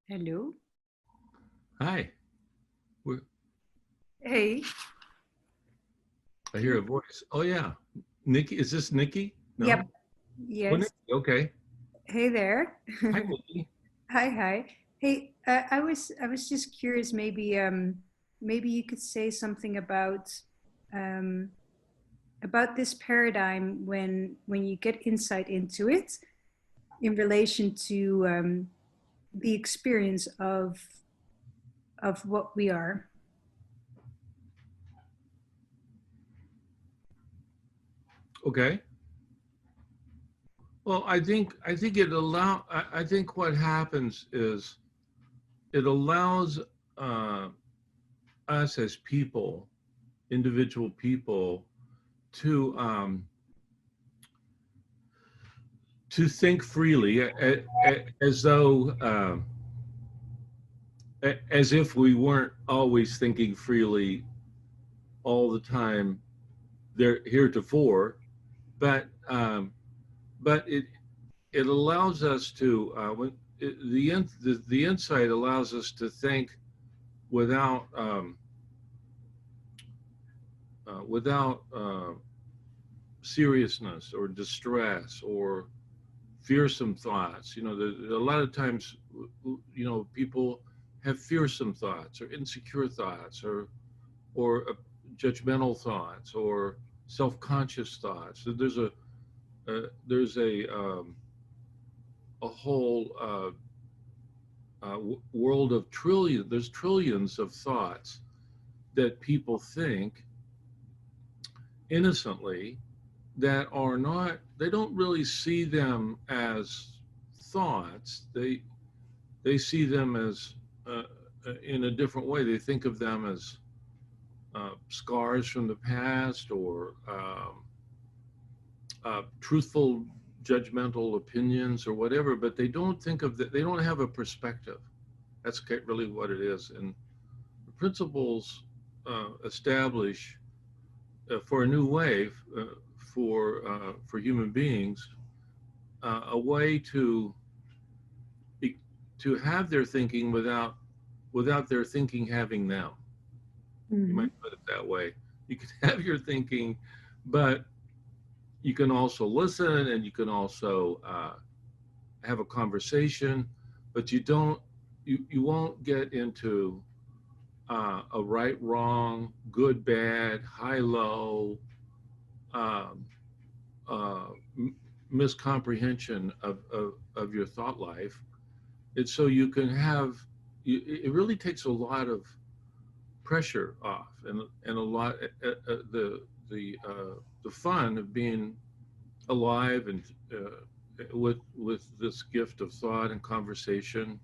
Hello. Hi. We're, Hey. I hear a voice. Oh yeah, Nikki. Is this Nikki? Yep. No. Oh, Yes. Nikki. Okay. Hey there. Hi, Nikki. Hi, hi. Hey, I was just curious. Maybe you could say something um, about this paradigm when you get insight into it in relation to the experience of what we are. Okay. Well, I think it allow. I think what happens is it allows uh, us as people, individual people, to um, to think freely, as though as if we weren't always thinking freely all the time. There heretofore, but it allows us to when the insight allows us to think without without seriousness or distress or fearsome thoughts. A lot of times, people have fearsome thoughts or insecure thoughts or judgmental thoughts or self-conscious thoughts. So there's a whole world of there's trillions of thoughts that people think innocently that are not, they don't really see them as thoughts. They see them as in a different way. They think of them as scars from the past or truthful judgmental opinions or whatever, but they don't think of that. They don't have a perspective. That's really what it is. And the principles establish for a new way for human beings a way be, to have their thinking without their thinking having them. You Hmm. might put it that way. You can have your thinking, but you can also listen and you can also have a conversation, but you won't get into a right, wrong, good, bad, high, low, um, uh, miscomprehension of your thought life. It's so you can have, it really takes a lot of pressure off and a lot, the fun of being alive and with this gift of thought and conversation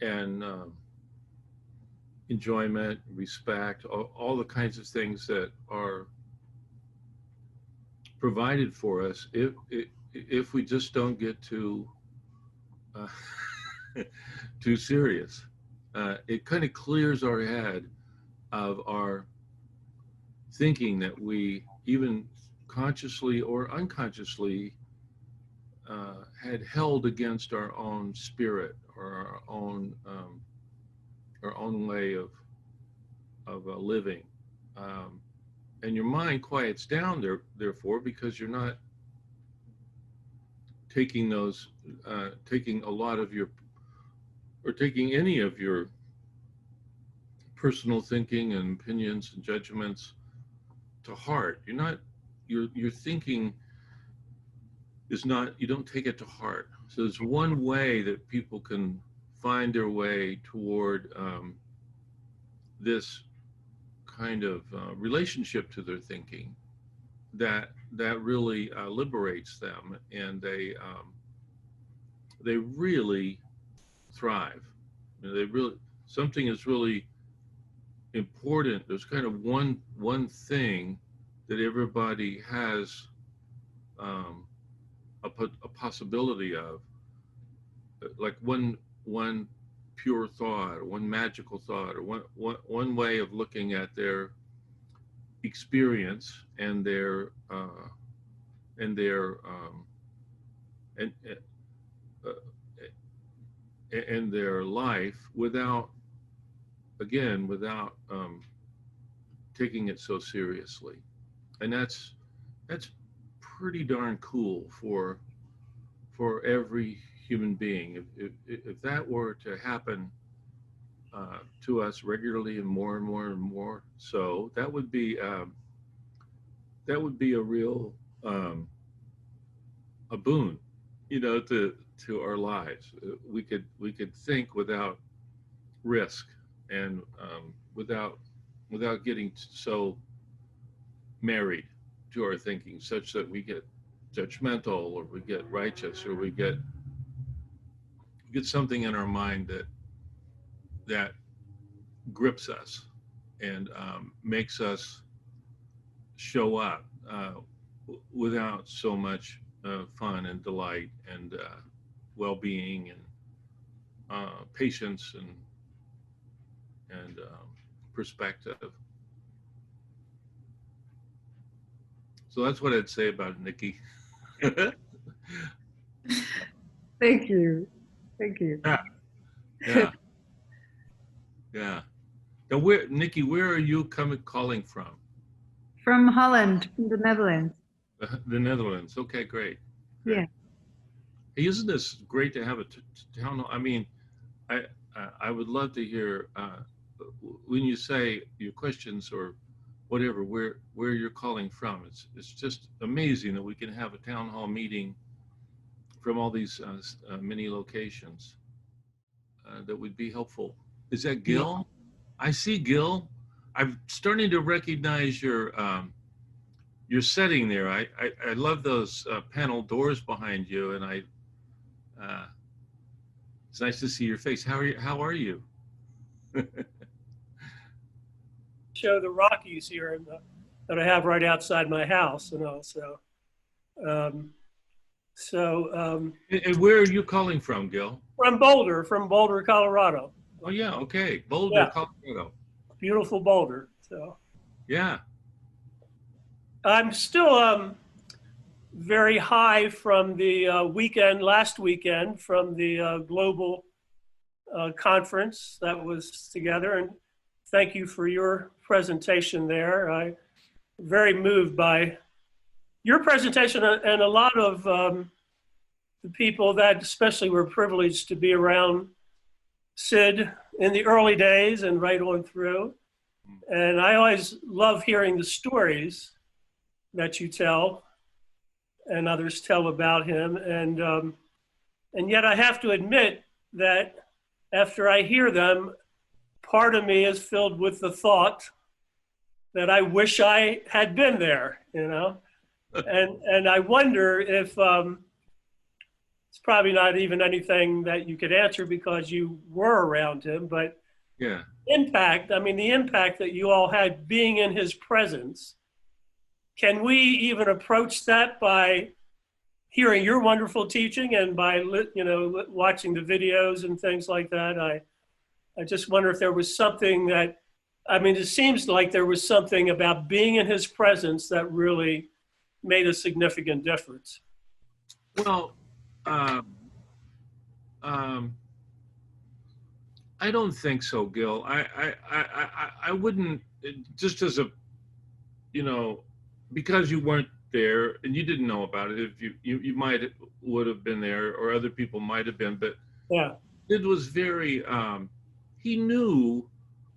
and enjoyment, respect, all the kinds of things that are provided for us if we just don't get uh, too serious. It kind of clears our head of our thinking that we even consciously or unconsciously had held against our own spirit or our own way of living. Um, and your mind quiets down therefore because you're not taking a lot of your or taking any of your personal thinking and opinions and judgments to heart. Your thinking is not, you don't take it to heart. So there's one way that people can find their way toward this kind of relationship to their thinking that really liberates them, and they really thrive. They really, something is really important. There's kind of one thing that everybody has um, a possibility of, like one pure thought, or one magical thought, or one way of looking at their experience and their uh, in their life without, again, without taking it so seriously. And that's pretty darn cool for every human being. If that were to happen to us regularly and more and more and more, so that would be a real a boon, to our lives. We could think without risk and without getting so married to our thinking, such that we get judgmental or we get righteous or we get something in our mind that grips us and makes us show up without so much fun and delight and well-being and patience and perspective. So that's what I'd say about Nikki. Thank you. Thank you. Yeah, yeah, yeah. Now, Nikki, where are you calling from? From Holland, from the Netherlands. The Netherlands. Okay, great. Yeah. Hey, isn't this great to have a town hall? I mean, I would love to hear when you say your questions or whatever, where you're calling from. It's just amazing that we can have a town hall meeting from all these many locations. That would be helpful. Is that Gil? I see Gil. I'm starting to recognize your setting there. I love those panel doors behind you, and it's nice to see your face. How are you? Show the Rockies here that I have right outside my house, And where are you calling from, Gil? from Boulder, Colorado. Oh yeah, okay, Boulder, Yeah. Colorado. Beautiful Boulder. So Yeah. I'm still very high from the last weekend, from the global conference that was together. And thank you for your presentation there. I'm very moved by your presentation and a lot of the people that especially were privileged to be around Sid in the early days and right on through. And I always love hearing the stories that you tell and others tell about him. And yet I have to admit that after I hear them, part of me is filled with the thought that I wish I had been there, and I wonder if it's probably not even anything that you could answer because you were around him, but Yeah. the impact that you all had being in his presence, can we even approach that by hearing your wonderful teaching and by watching the videos and things like that? I just wonder if there was something it seems like there was something about being in his presence that really made a significant difference. Well, I don't think so, Gil. I wouldn't, just as a, because you weren't there and you didn't know about it. If you would have been there, or other people might have been, but Yeah. it was very, he knew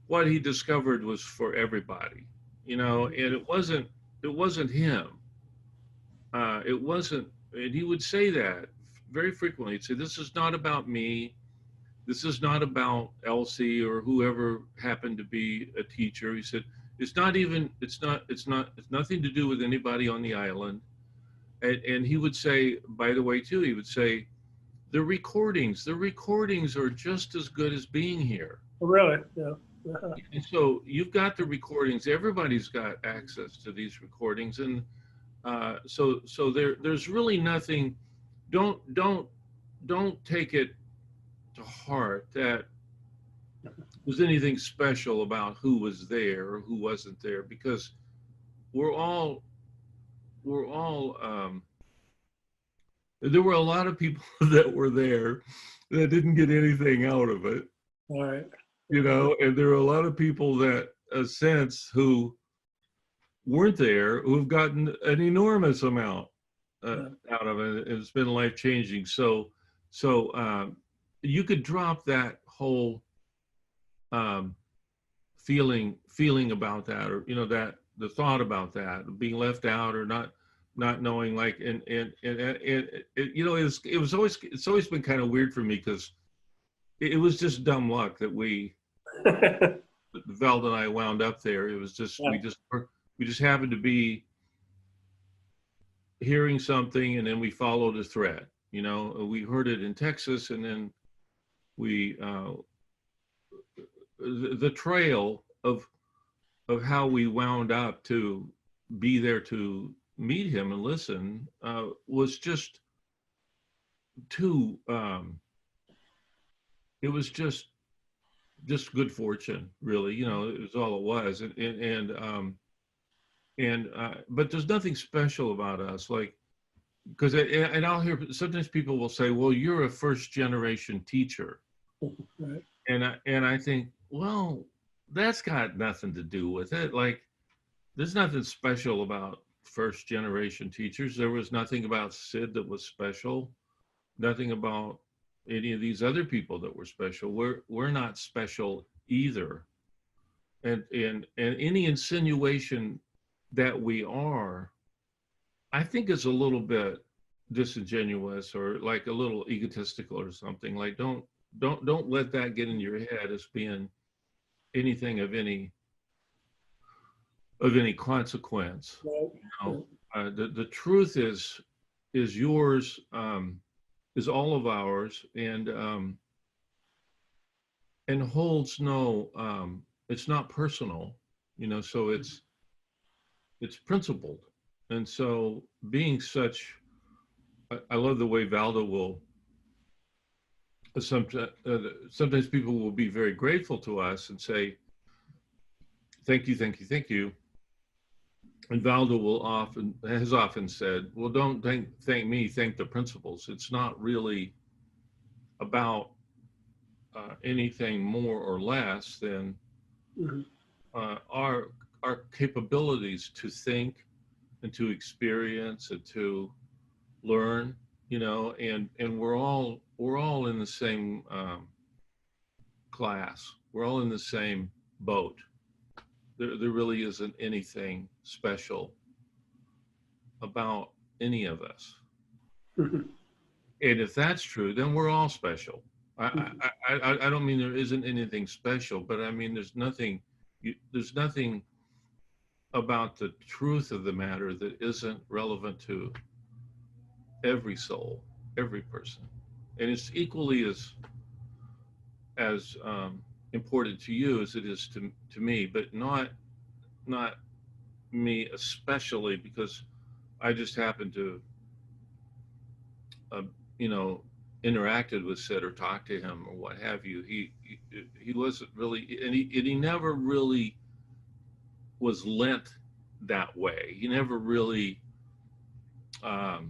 what he discovered was for everybody, and it wasn't him. It wasn't, and he would say that very frequently. He'd say, "This is not about me. This is not about Elsie or whoever happened to be a teacher." He said, it's nothing to do with anybody on the island." And he would say, by the way, too, he would say, the recordings are just as good as being here. Really? Yeah. And so you've got the recordings. Everybody's got access to these recordings, and so there's really nothing. Don't take it to heart that there's anything special about who was there or who wasn't there, because we're all there were a lot of people that were there, that didn't get anything out of it, All right. you know, and there are a lot of people that, since who weren't there, who've gotten an enormous amount out of it. It's been life changing. So you could drop that whole feeling about that, or that the thought about that being left out or not knowing, like, and it, it's always been kind of weird for me, because it was just dumb luck that Val and I wound up there. It was just we just happened to be hearing something, and then we followed a thread. We heard it in Texas, and then we the trail of how we wound up to be there to meet him and listen was just too. It was just good fortune, really. It was all it was, but there's nothing special about us, like, because and I'll hear sometimes people will say, well, you're a first generation teacher. Right. And I think, well, that's got nothing to do with it. Like, there's nothing special about first generation teachers. There was nothing about Sid that was special, nothing about any of these other people that were special. We're not special either. And any insinuation that we are, I think, is a little bit disingenuous, or like a little egotistical or something. Like, don't let that get in your head as being anything of any consequence. Right. The truth is yours, is all of ours, and holds no, it's not personal, so it's principled. And so, being such, I love the way Valdo will, sometimes people will be very grateful to us and say, thank you, thank you, thank you. And Valdo has often said, well, don't thank me, thank the principals. It's not really about anything more or less than our capabilities to think and to experience and to learn, and we're all in the same class. We're all in the same boat. There really isn't anything special about any of us. And if that's true, then we're all special. I don't mean there isn't anything special, but I mean there's nothing about the truth of the matter that isn't relevant to every soul, every person, and it's equally as important to you as it is to me, but not me especially, because I just happen to interacted with Sid or talked to him or what have you. He wasn't really, and he never really was lent that way. He never really thought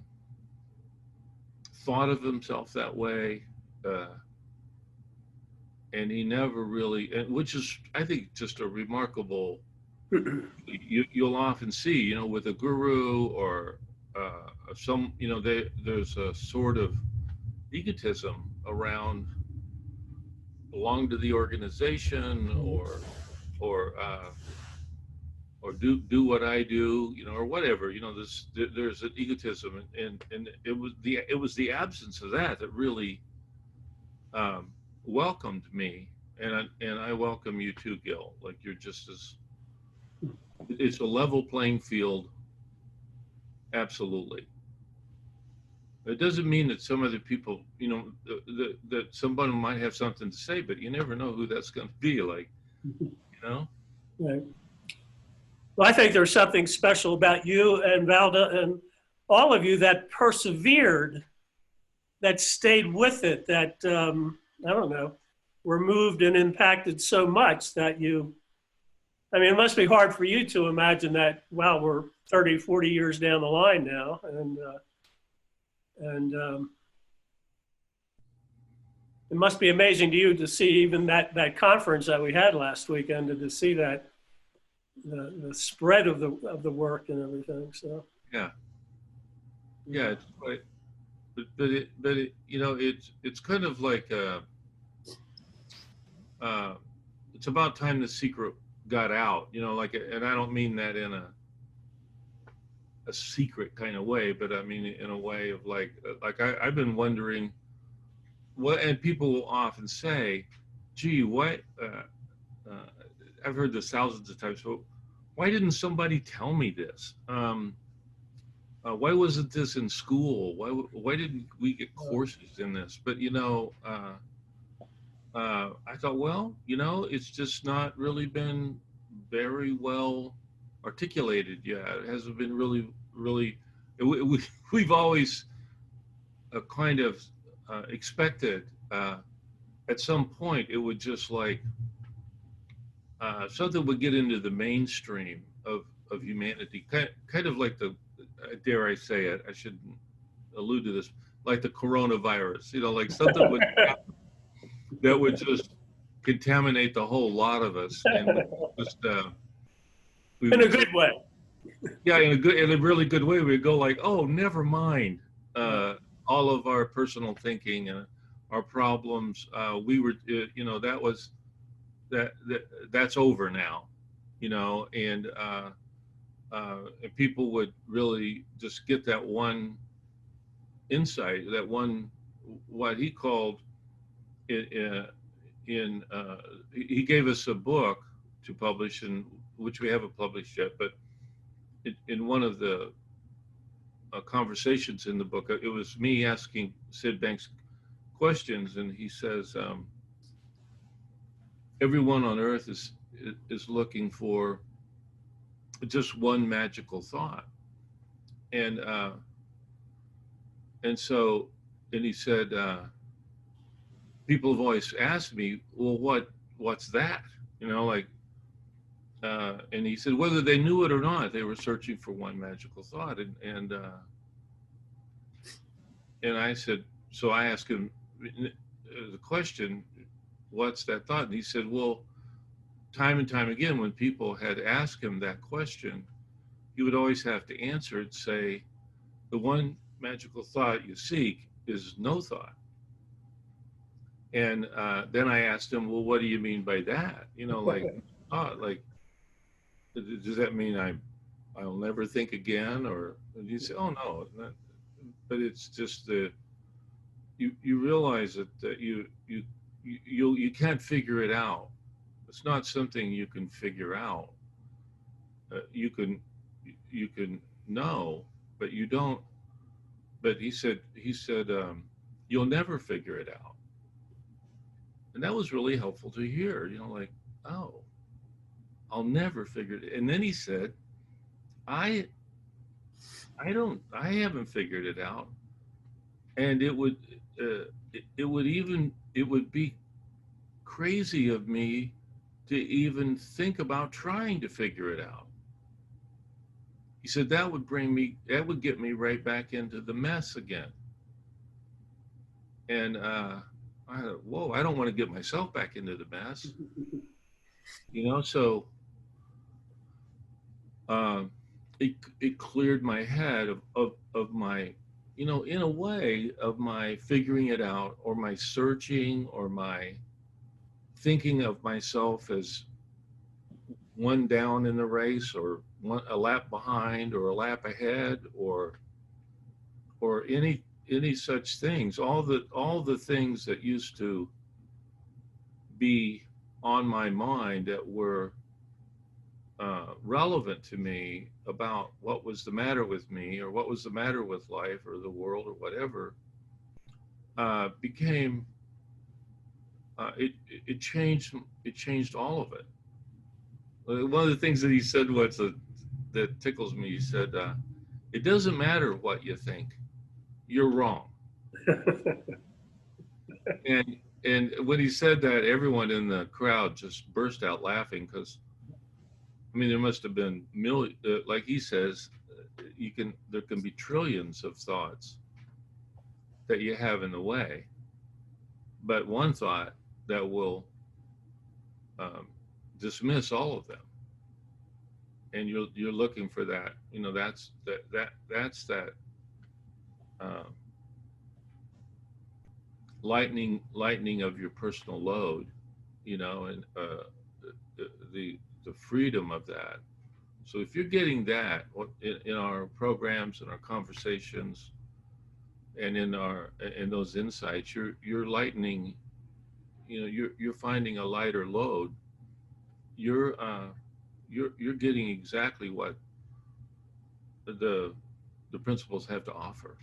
of himself that way. And he never really, which is, I think, just a remarkable, you'll often see, with a guru or some, there's a sort of egotism around belong to the organization or do what I do, or whatever, there's an egotism, and it was the absence of that really welcomed me, and I welcome you too, Gil. Like, you're just as, it's a level playing field, absolutely. It doesn't mean that some other people, that somebody might have something to say, but you never know who that's going to be, like, Right. Well, I think there's something special about you and Valda and all of you that persevered, that stayed with it, that I don't know, were moved and impacted so much that it must be hard for you to imagine that, wow, we're 30, 40 years down the line now. It must be amazing to you to see even that conference that we had last weekend, and to see that the spread of the work and everything. So Yeah, yeah, it's quite, but it, you know, it's kind of like uh, it's about time the secret got out, you know, like, and I don't mean that in a secret kind of way, but I mean in a way of like I've been wondering what, and people will often say, "Gee, what?" Uh, I've heard this thousands of times. So, why didn't somebody tell me this? Why wasn't this in school? Why didn't we get courses in this? But you know, I thought, well, you know, it's just not really been very well articulated yet. It hasn't been really. We've always kind of expected at some point it would just like something would get into the mainstream of humanity, kind of like the, dare I say it, I shouldn't allude to this, like the coronavirus, you know, like something would happen that would just contaminate the whole lot of us, and we in a would good way. yeah, in a really good way, we'd go like, oh, never mind, all of our personal thinking and our problems, we were, you know, that's over now, you know, and people would really just get that one insight, that one, what he called he gave us a book to publish, and which we haven't published yet, but in one of the conversations in the book, it was me asking Sid Banks questions, and he says, everyone on earth is looking for just one magical thought, and so, and he said, people have always asked me, well, what's that, you know, like, and he said whether they knew it or not, they were searching for one magical thought, and I said, so I asked him the question, what's that thought? And he said, well, time and time again, when people had asked him that question, he would always have to answer and say, the one magical thought you seek is no thought. And then I asked him, well, what do you mean by that? You know, like, like, does that mean I'll never think again? Or you say, oh no, but it's just you realize that you can't figure it out. It's not something you can figure out. You can know, but you don't. But he said you'll never figure it out, and that was really helpful to hear. You know, like, oh, I'll never figure it. And then he said, I haven't figured it out, and it would be crazy of me to even think about trying to figure it out. He said that would get me right back into the mess again. And I thought, whoa, I don't want to get myself back into the mess, you know. So it cleared my head of my, you know, in a way, of my figuring it out, or my searching, or my thinking of myself as one down in the race, or a lap behind, or a lap ahead, or any such things. All the things that used to be on my mind that were relevant to me about what was the matter with me, or what was the matter with life or the world or whatever, became it changed all of it. One of the things that he said was that tickles me. He said, "It doesn't matter what you think, you're wrong." And when he said that, everyone in the crowd just burst out laughing, because I mean, there must have been like he says, there can be trillions of thoughts that you have in the way, but one thought that will dismiss all of them. And you're looking for that. You know, that's that lightening of your personal load. You know, and the freedom of that. So if you're getting that in our programs and our conversations, and in those insights, you're lightening. You know, you're finding a lighter load. You're getting exactly what the principles have to offer.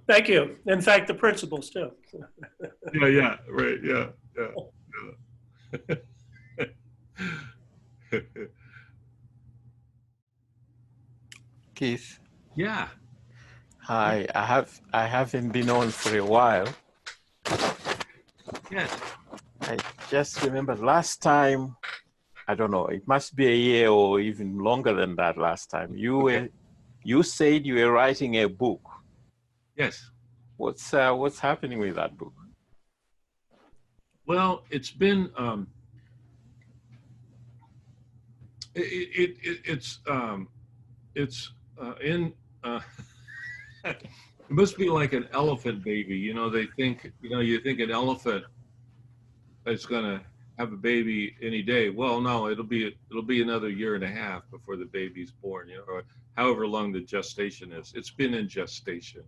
Thank you. And thank the principals too. Yeah, right, yeah. Keith, Yeah. hi. I haven't been on for a while. Yes. I just remember last time, I don't know, it must be a year or even longer than that last time. You said you were writing a book. Yes. What's happening with that book? Well, it's been it's in it must be like an elephant baby. You know, they think, you think an elephant is going to have a baby any day. Well, no, it'll be another year and a half before the baby's born, or however long the gestation is. It's been in gestation.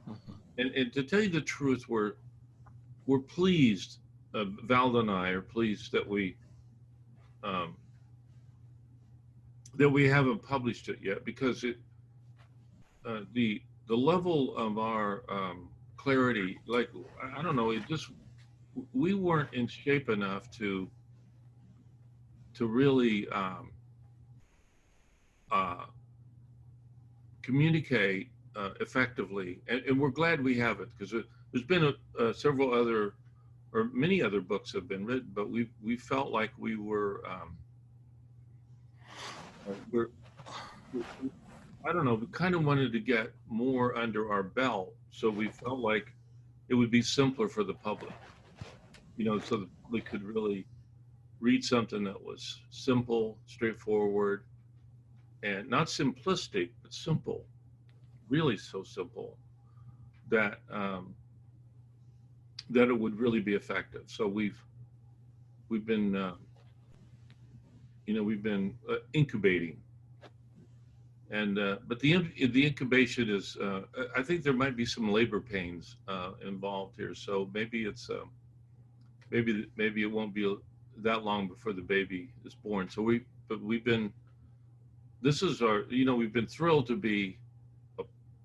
Mhm. And to tell you the truth, we're pleased. Val and I are pleased that we haven't published it yet, because the level of our clarity, like, I don't know, we weren't in shape enough to really communicate effectively, and we're glad we have it, because there's been several other, or many other books have been written, but we felt like we're I don't know, we kind of wanted to get more under our belt, so we felt like it would be simpler for the public, so the public could really read something that was simple, straightforward, and not simplistic, but simple, really so simple that that it would really be effective. So we've been we've been incubating, and but the incubation is I think there might be some labor pains involved here. So maybe it's maybe it won't be that long before the baby is born. So we've been, this is our, we've been thrilled to be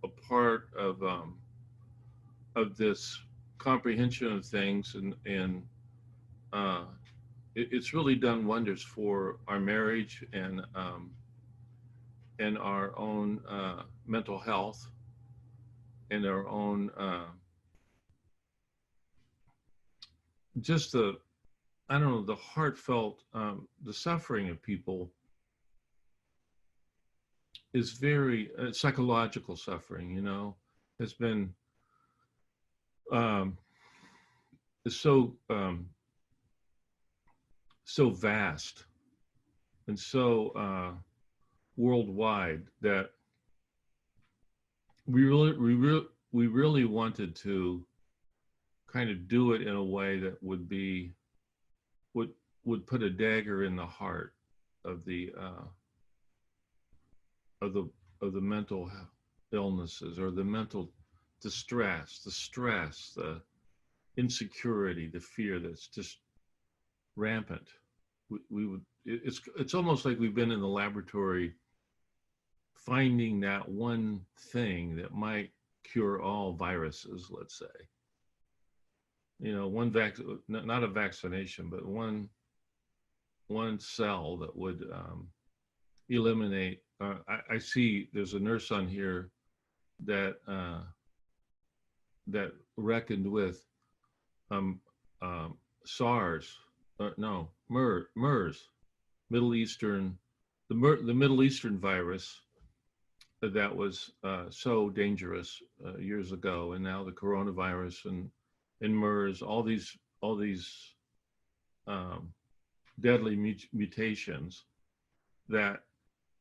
a part of this comprehension of things, and it's really done wonders for our marriage and our own mental health, and our own just the, I don't know, the heartfelt, the suffering of people is very psychological suffering, has been is so vast and so worldwide, that we really wanted to kind of do it in a way that would put a dagger in the heart of the mental illnesses, or the mental distress, the stress, the insecurity, the fear that's just rampant. It's almost like we've been in the laboratory finding that one thing that might cure all viruses, let's say. One not a vaccination, but one cell that would eliminate. I see there's a nurse on here that that reckoned with SARS, no, MERS, Middle Eastern, the Middle Eastern virus, that was so dangerous years ago, and now the coronavirus and MERS, all these deadly mutations that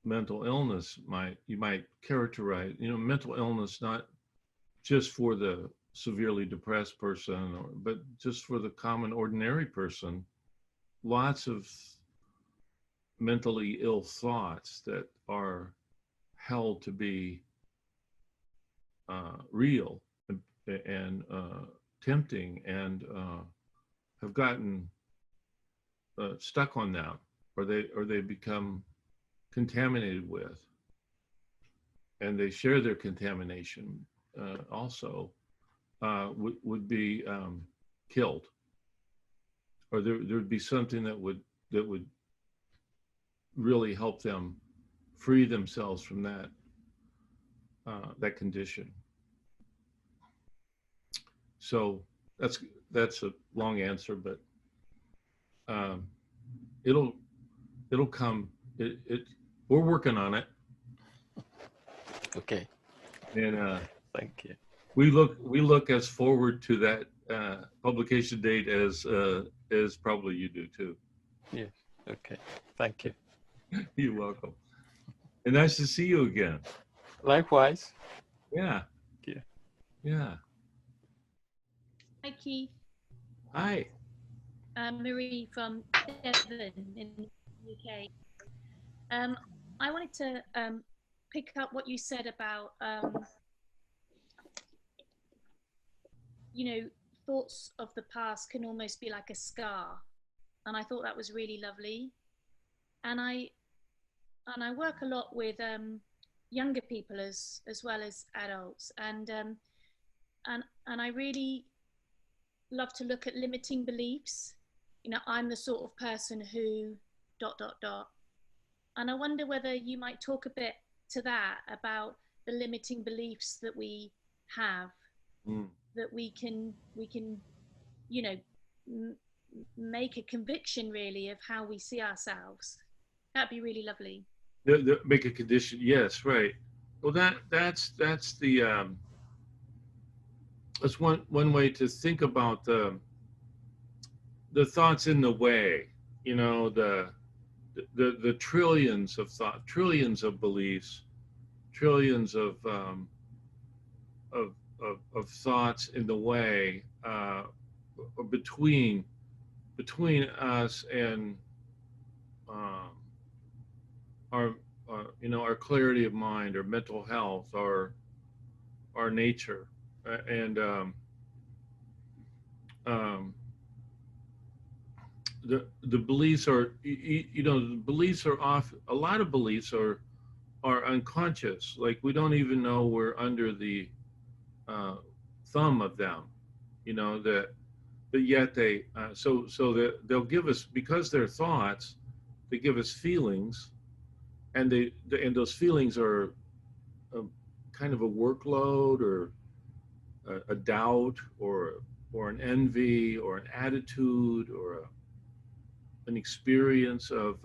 mental illness you might characterize, mental illness not just for the severely depressed person, but just for the common ordinary person, lots of mentally ill thoughts that are held to be real and tempting, and have gotten stuck on that, or they become contaminated with, and they share their contamination also, would be killed, or there'd be something that would really help them free themselves from that condition. So that's a long answer, but it'll come. We're working on it. Okay. And thank you. We look as forward to that publication date as probably you do too. Yes. Okay. Thank you. You're welcome. And nice to see you again. Likewise. Yeah. Yeah. Yeah. Hi, Keith. Hi. Marie from Devon in the UK. I wanted to pick up what you said about, thoughts of the past can almost be like a scar. And I thought that was really lovely. And I work a lot with younger people as well as adults. And I really love to look at limiting beliefs. I'm the sort of person who ... And I wonder whether you might talk a bit to that, about the limiting beliefs that we have, that we can make a conviction really of how we see ourselves. That'd be really lovely. Make a condition. Yes, right. Well, that's the that's one way to think about the thoughts in the way. The trillions of thought, trillions of beliefs, trillions of thoughts in the way, between us and our clarity of mind, our mental health, our nature, and the beliefs are, the beliefs are off. A lot of beliefs are unconscious. Like, we don't even know we're under the thumb of them. But yet they so that they'll give us, because they're thoughts, they give us feelings, and those feelings are kind of a workload, or a doubt, or an envy, or an attitude, or an experience of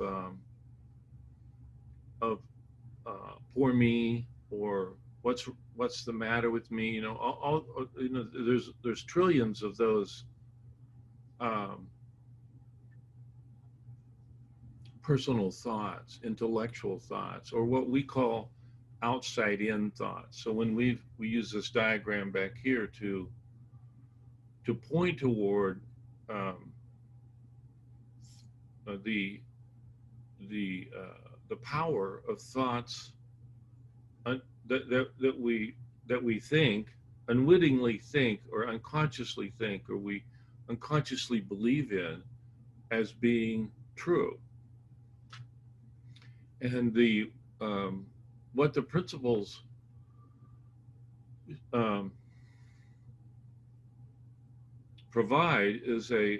poor me, or what's the matter with me. There's trillions of those personal thoughts, intellectual thoughts, or what we call outside in thoughts. So when we use this diagram back here to point toward the power of thoughts that we think, unwittingly think, or unconsciously think, or we unconsciously believe in as being true. And what the principles provide is a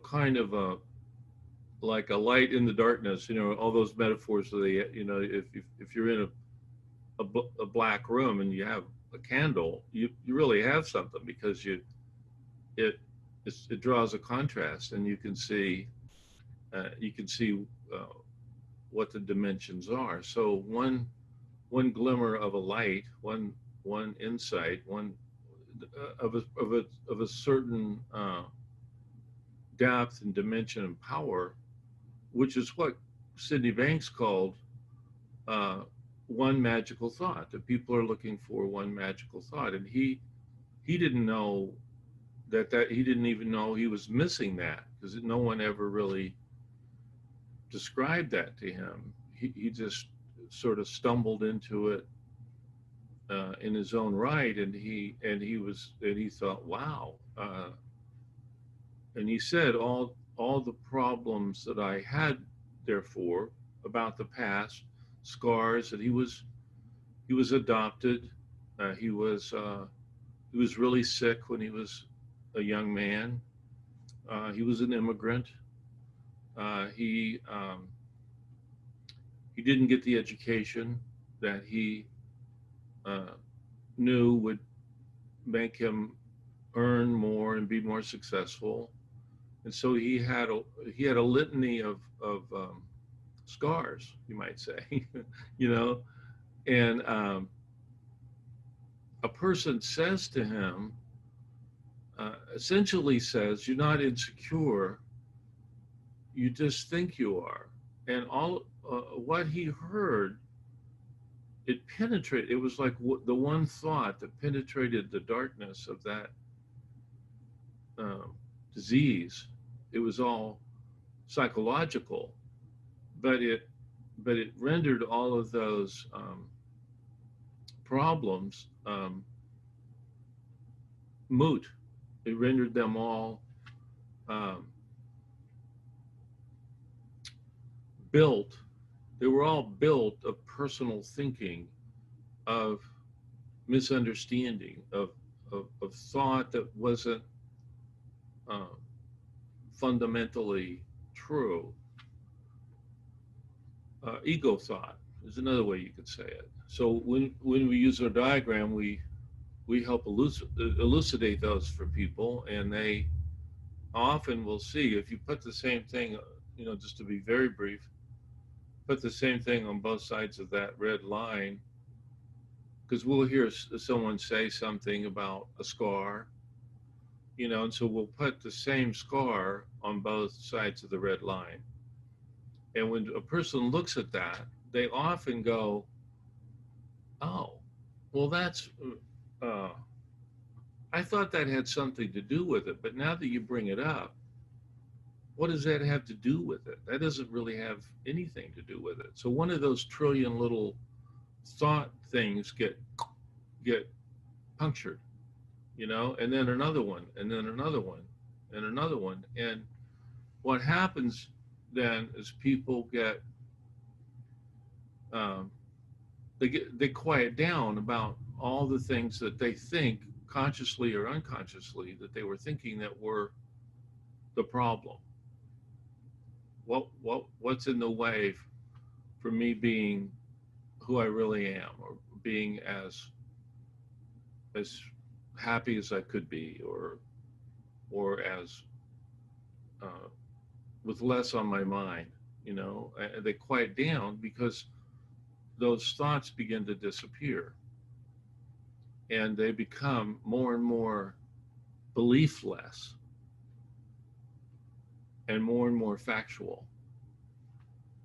kind of like a light in the darkness. All those metaphors. So if you're in a black room and you have a candle, you really have something, because it draws a contrast, and you can see what the dimensions are. So one glimmer of a light, one insight, one of a certain depth and dimension and power, which is what Sydney Banks called one magical thought. That people are looking for one magical thought, and he didn't know that he didn't even know he was missing that, because no one ever really described that to him. He just sort of stumbled into it in his own right, and he thought, wow. And he said all the problems that I had, therefore, about the past, scars, that he was adopted, he was really sick when he was a young man, he was an immigrant, he didn't get the education that he knew would make him earn more and be more successful. And so he had a litany of scars, you might say, you know. And a person says to him, essentially says, "You're not insecure. You just think you are." And all what he heard, it penetrated. It was like the one thought that penetrated the darkness of that disease. It was all psychological, but it rendered all of those problems moot. It rendered them all built. They were all built of personal thinking, of misunderstanding, of thought that wasn't fundamentally true. Ego thought is another way you could say it. So when we use our diagram, we help elucidate those for people, and they often will see, if you put the same thing, you know, just to be very brief, put the same thing on both sides of that red line, because we'll hear someone say something about a scar, you know, and so we'll put the same scar on both sides of the red line. And when a person looks at that, they often go, oh, well, that's, I thought that had something to do with it, but now that you bring it up, what does that have to do with it? That doesn't really have anything to do with it. So one of those trillion little thought things get punctured, you know, and then another one, and then another one, and another one. And what happens then is people get, they quiet down about all the things that they think, consciously or unconsciously, that they were thinking that were the problem. What's in the way for me being who I really am, or being as happy as I could be, or as with less on my mind, you know? They quiet down because those thoughts begin to disappear, and they become more and more beliefless and more factual.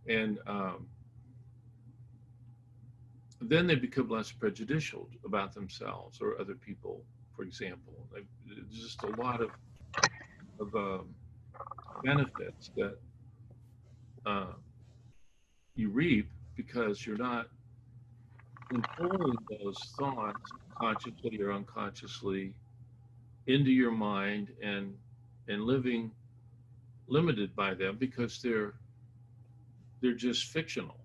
And then they become less prejudicial about themselves or other people, for example. There's just a lot of benefits that you reap because you're not employing those thoughts, consciously or unconsciously, into your mind and living limited by them, because they're just fictional.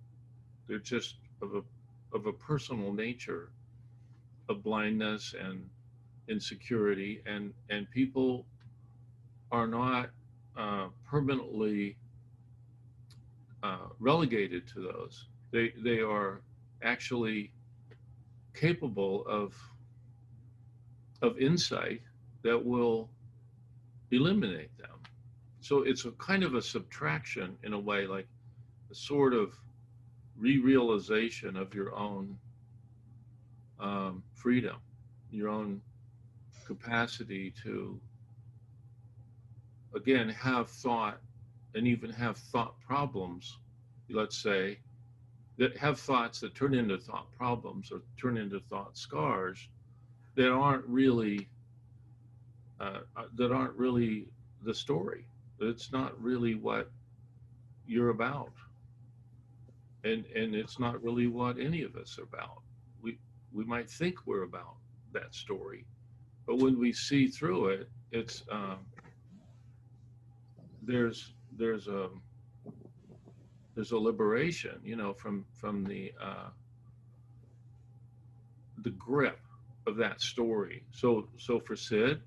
They're just of a personal nature, of blindness and insecurity, and people are not permanently relegated to those. They are actually capable of insight that will eliminate them. So it's a kind of a subtraction, in a way, like a sort of re-realization of your own freedom, your own capacity to, again, have thought and even have thought problems, let's say, that have thoughts that turn into thought problems or turn into thought scars that aren't really the story. It's not really what you're about, and it's not really what any of us are about. We might think we're about that story, but when we see through it, it's there's a liberation, you know, from the grip of that story. So for Sid,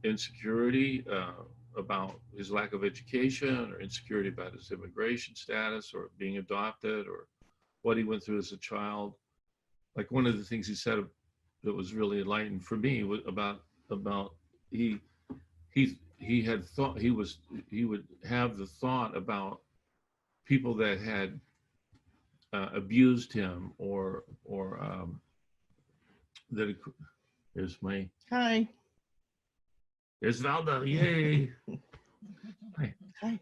insecurity about his lack of education, or insecurity about his immigration status, or being adopted, or what he went through as a child. Like one of the things he said that was really enlightening for me was about he had thought he would have the thought about people that had abused him, or that there's my Hi. there's Valda, yay. Hi. Hi.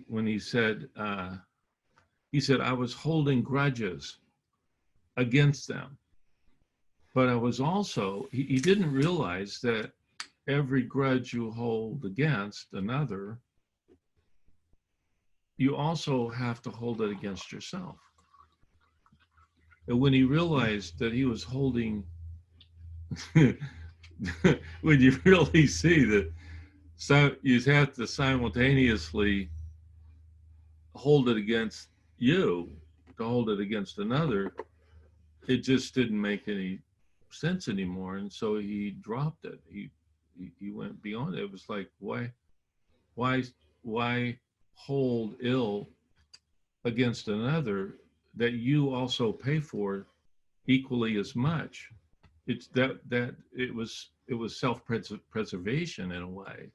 When he said I was holding grudges against them, but I was also, he didn't realize that every grudge you hold against another, you also have to hold it against yourself. And when he realized that he was holding, when you really see that, so you have to simultaneously hold it against you to hold it against another, it just didn't make any sense anymore. And so he dropped it. He went beyond it. It was like, why hold ill against another that you also pay for equally as much? It's that it was self-preservation in a way,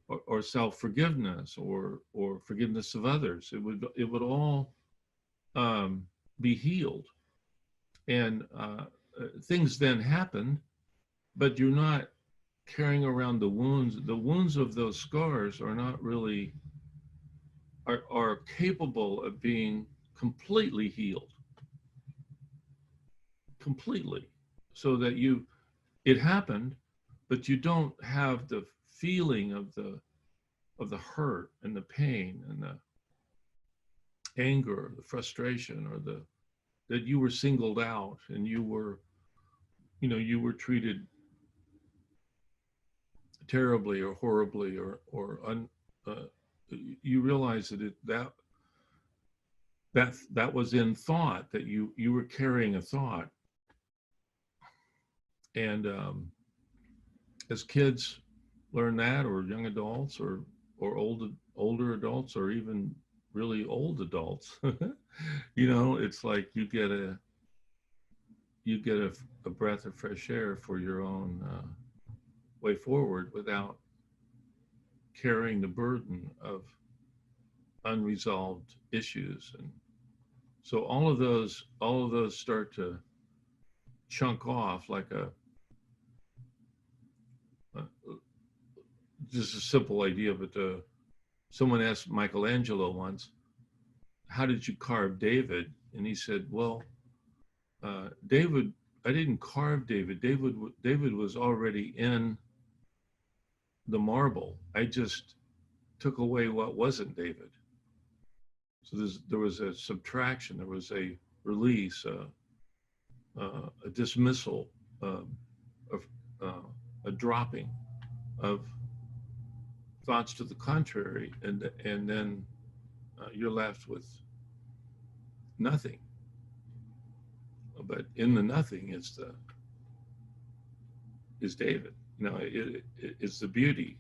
or self-forgiveness, or forgiveness of others. It would all be healed, and things then happened, but you're not carrying around the wounds. The wounds of those scars are not really are capable of being completely healed, completely, so that it happened, but you don't have the feeling of the hurt and the pain and the anger, the frustration, or that you were singled out, and you were treated terribly or horribly, or you realize that was in thought, that you were carrying a thought. And as kids learn that, or young adults, or older adults, or even really old adults, it's like you get a breath of fresh air for your own way forward, without carrying the burden of unresolved issues. And so all of those start to chunk off, like just a simple idea. But someone asked Michelangelo once, how did you carve David? And he said, well, David, I didn't carve David. David was already in the marble. I just took away what wasn't David. So there was a subtraction, there was a release, a dismissal, a dropping of thoughts to the contrary, and then you're left with nothing. But in the nothing is David. It's the beauty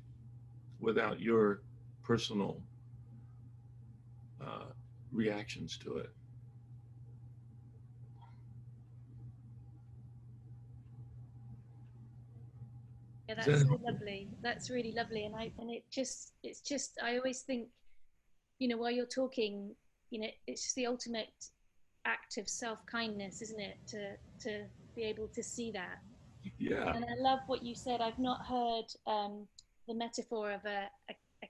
without your personal reactions to it. Yeah, that's so lovely. That's really lovely. And it's just, I always think, while you're talking, it's just the ultimate act of self-kindness, isn't it? To be able to see that. Yeah. And I love what you said. I've not heard the metaphor of a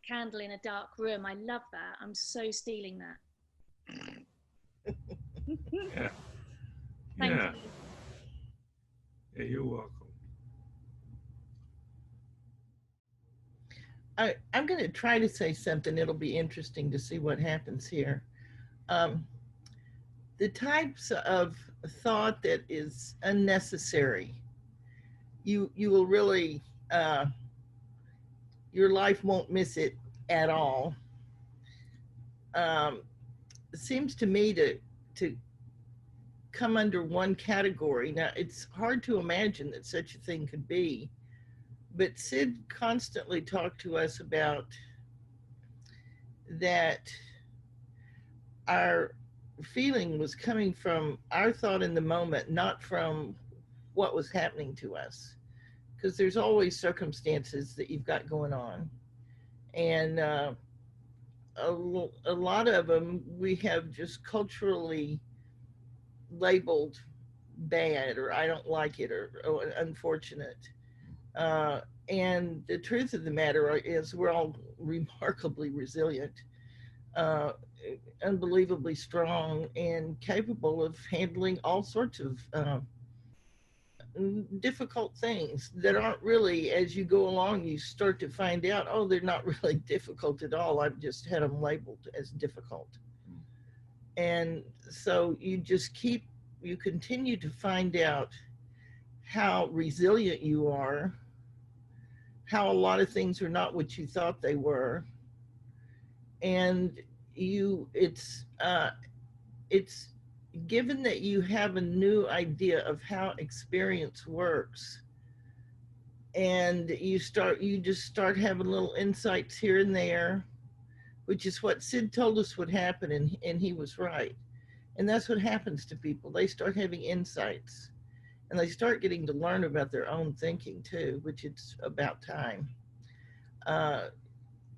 candle in a dark room. I love that. I'm so stealing that. Yeah. Thank Yeah. you. Yeah, you're welcome. I'm going to try to say something. It'll be interesting to see what happens here. The types of thought that is unnecessary, you will really, your life won't miss it at all. It seems to me to come under one category. Now, it's hard to imagine that such a thing could be, but Sid constantly talked to us about that our feeling was coming from our thought in the moment, not from what was happening to us. Because there's always circumstances that you've got going on. And a lot of them we have just culturally labeled bad, or I don't like it, or unfortunate. And the truth of the matter is we're all remarkably resilient, unbelievably strong, and capable of handling all sorts of difficult things that aren't really, as you go along, you start to find out, oh, they're not really difficult at all. I've just had them labeled as difficult. And so you continue to find out how resilient you are, how a lot of things are not what you thought they were. And it's given that you have a new idea of how experience works, and you just start having little insights here and there, which is what Sid told us would happen, and he was right. And that's what happens to people. They start having insights, and they start getting to learn about their own thinking too, which it's about time.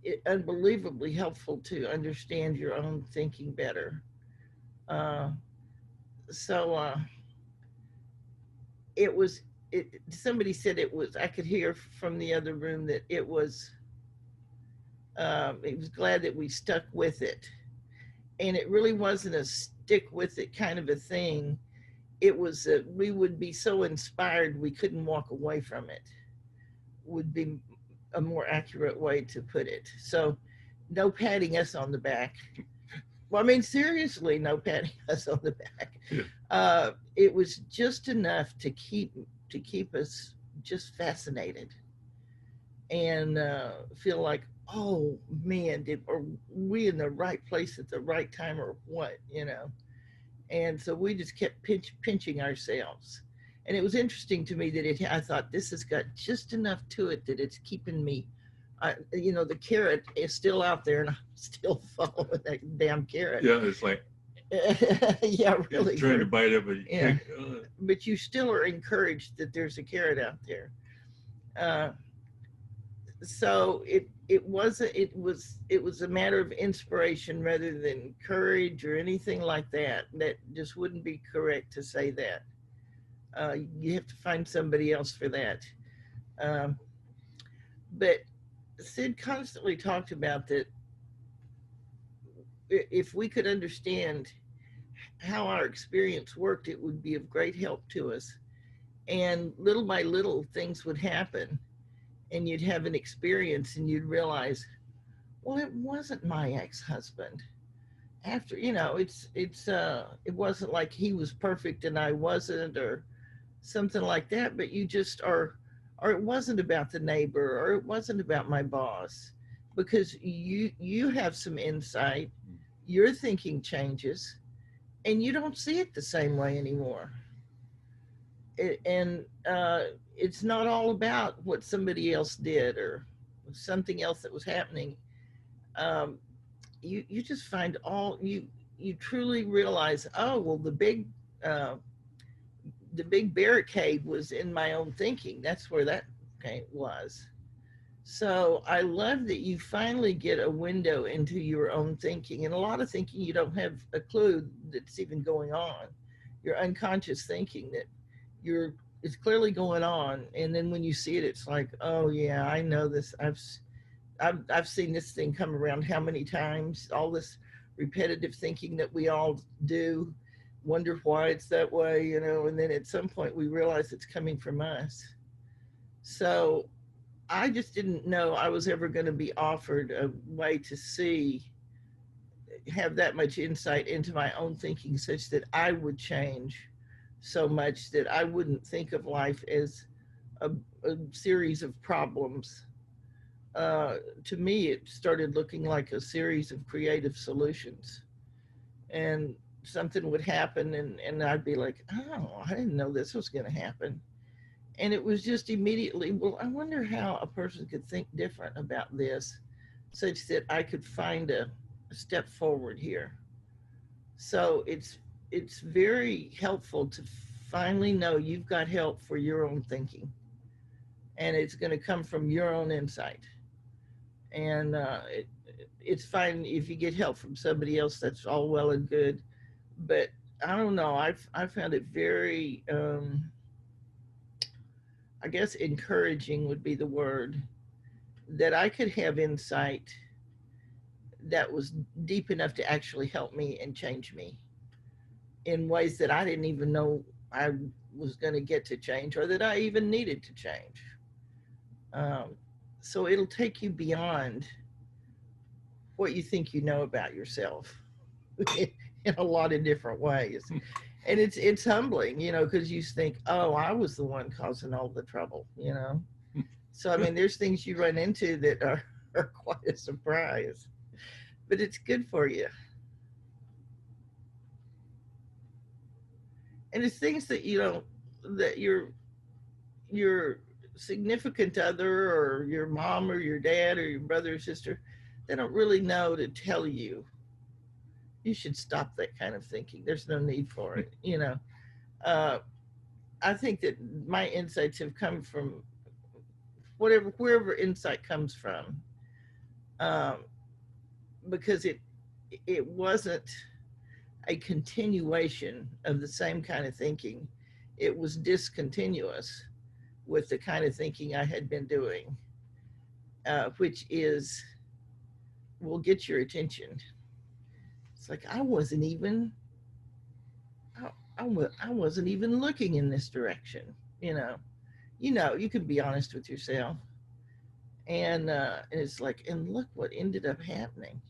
It's unbelievably helpful to understand your own thinking better. Somebody said I could hear from the other room that it was glad that we stuck with it. And it really wasn't a stick with it kind of a thing. It was that we would be so inspired we couldn't walk away from it, would be a more accurate way to put it. So no patting us on the back. Well, I mean, seriously, no patting us on the back. Yeah. It was just enough to keep us just fascinated and feel like, oh man, are we in the right place at the right time or what, And so we just kept pinching ourselves. And it was interesting to me that I thought, this has got just enough to it that it's keeping me, the carrot is still out there and I'm still following that damn carrot. Yeah, it's like, yeah, really. You're trying to bite it, but you can't. But you still are encouraged that there's a carrot out there. So it was a matter of inspiration rather than courage or anything like that. That just wouldn't be correct to say that. You have to find somebody else for that. But Sid constantly talked about that if we could understand how our experience worked, it would be of great help to us. And little by little, things would happen, and you'd have an experience, and you'd realize, well, it wasn't my ex-husband. After, it wasn't like he was perfect and I wasn't, or something like that. But you just or it wasn't about the neighbor, or it wasn't about my boss, because you have some insight, your thinking changes, and you don't see it the same way anymore. It's not all about what somebody else did or something else that was happening. You just find you truly realize, oh, well, the big barricade was in my own thinking. That's where that was. So I love that you finally get a window into your own thinking. And a lot of thinking you don't have a clue that's even going on. Your unconscious thinking that it's clearly going on. And then when you see it, it's like, oh yeah, I know this. I've seen this thing come around how many times, all this repetitive thinking that we all do, wonder why it's that way, you know, and then at some point we realize it's coming from us. So I just didn't know I was ever going to be offered a way to have that much insight into my own thinking such that I would change so much that I wouldn't think of life as a series of problems. To me, it started looking like a series of creative solutions. And something would happen and I'd be like, oh, I didn't know this was going to happen. And it was just immediately, well, I wonder how a person could think different about this such that I could find a step forward here. So it's very helpful to finally know you've got help for your own thinking. And it's going to come from your own insight. And it's fine if you get help from somebody else, that's all well and good. But I don't know, I found it very, I guess encouraging would be the word, that I could have insight that was deep enough to actually help me and change me in ways that I didn't even know I was going to get to change or that I even needed to change. So it'll take you beyond what you think you know about yourself in a lot of different ways. And it's humbling, you know, because you think, oh, I was the one causing all the trouble, you know. So, I mean, there's things you run into that are quite a surprise, but it's good for you. And it's things that, you know, that your significant other or your mom or your dad or your brother or sister, they don't really know to tell you. You should stop that kind of thinking. There's no need for it, you know. I think that my insights have come from wherever insight comes from, because it wasn't a continuation of the same kind of thinking. It was discontinuous with the kind of thinking I had been doing, which is, will get your attention. It's like I wasn't even looking in this direction, you know. You can be honest with yourself. And it's like, and look what ended up happening.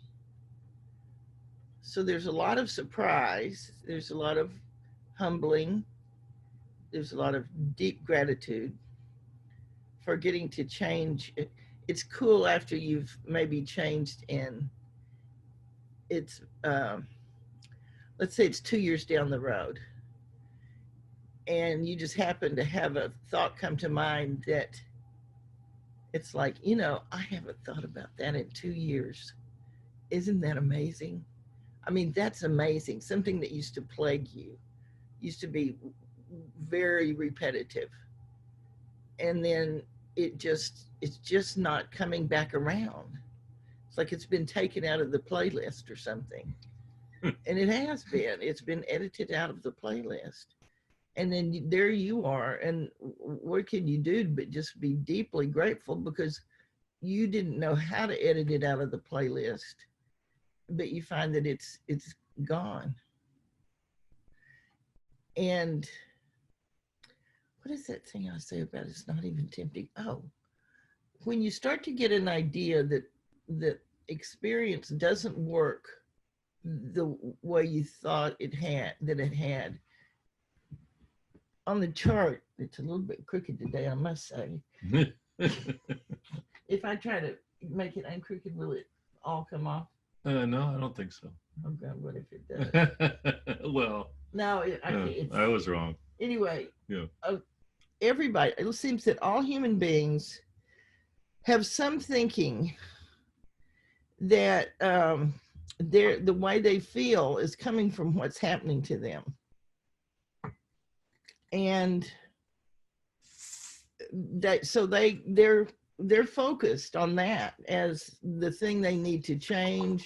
So there's a lot of surprise, there's a lot of humbling, there's a lot of deep gratitude for getting to change. It's cool after you've maybe changed and it's, let's say it's 2 years down the road and you just happen to have a thought come to mind that it's like, you know, I haven't thought about that in 2 years. Isn't that amazing? I mean, that's amazing. Something that used to plague you, used to be very repetitive. And then it's just not coming back around. It's like it's been taken out of the playlist or something. And it has been. It's been edited out of the playlist. And then there you are. And what can you do but just be deeply grateful because you didn't know how to edit it out of the playlist, but you find that it's gone. And what is that thing I say about it's not even tempting? Oh, when you start to get an idea that experience doesn't work the way you thought it had. On the chart, it's a little bit crooked today, I must say. If I try to make it uncrooked, will it all come off? No, I don't think so. Oh God, what if it does? Well, No, I was wrong. Anyway, Yeah. Everybody, it seems that all human beings have some thinking that the way they feel is coming from what's happening to them. And that, so they're they're focused on that as the thing they need to change,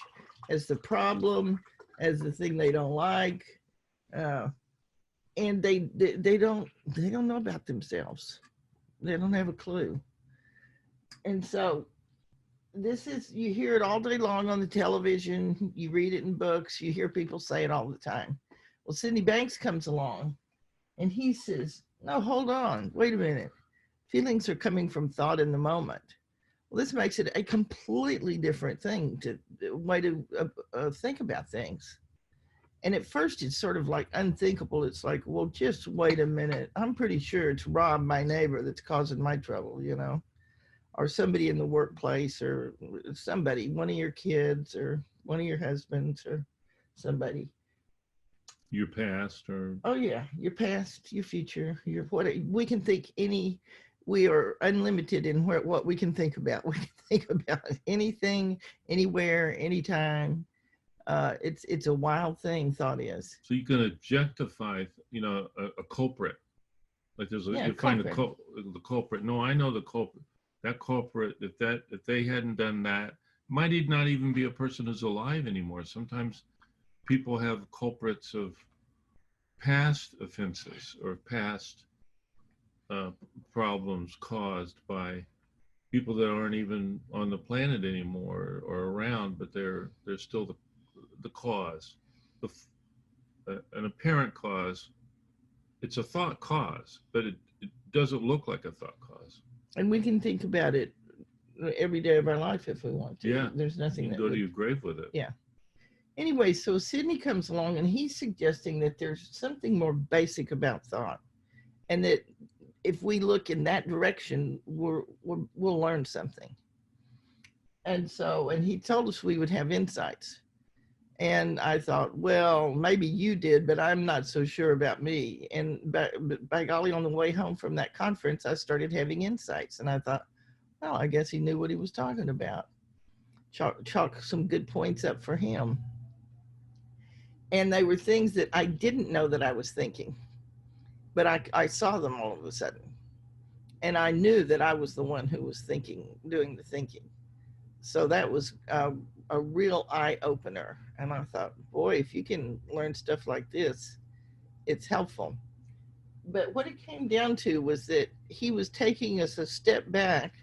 as the problem, as the thing they don't like, and they don't know about themselves. They don't have a clue. And so this is, you hear it all day long on the television, you read it in books, you hear people say it all the time. Well, Sidney Banks comes along and he says, no, hold on, wait a minute. Feelings are coming from thought in the moment. Well, this makes it a completely different thing to way to think about things. And at first it's sort of like unthinkable. It's like, well, just wait a minute. I'm pretty sure it's Rob, my neighbor, that's causing my trouble, you know, or somebody in the workplace, or somebody, one of your kids, or one of your husbands, or somebody. Your past, or Oh yeah, your past, your future, your what we can think any. We are unlimited in what we can think about. We can think about anything, anywhere, anytime. It's a wild thing, thought is. so you can objectify, you know, a culprit. Like there's a, Yeah, you find culprit. the culprit. No, I know the culprit. That culprit, if they hadn't done that, might not even be a person who's alive anymore. Sometimes people have culprits of past offenses or past problems caused by people that aren't even on the planet anymore or around, but they're still the cause, an apparent cause. It's a thought cause, but it doesn't look like a thought cause. And we can think about it every day of our life if we want to. Yeah. There's You nothing can that go would... to your grave with it. Yeah. Anyway, so Sidney comes along and he's suggesting that there's something more basic about thought, and that if we look in that direction, we'll learn something. And so, and he told us we would have insights. And I thought, well, maybe you did, but I'm not so sure about me. And by golly, on the way home from that conference, I started having insights. And I thought, well, I guess he knew what he was talking about. Chalk some good points up for him. And they were things that I didn't know that I was thinking, but I saw them all of a sudden. And I knew that I was the one who was doing the thinking. So that was a real eye opener. And I thought, boy, if you can learn stuff like this, it's helpful. But what it came down to was that he was taking us a step back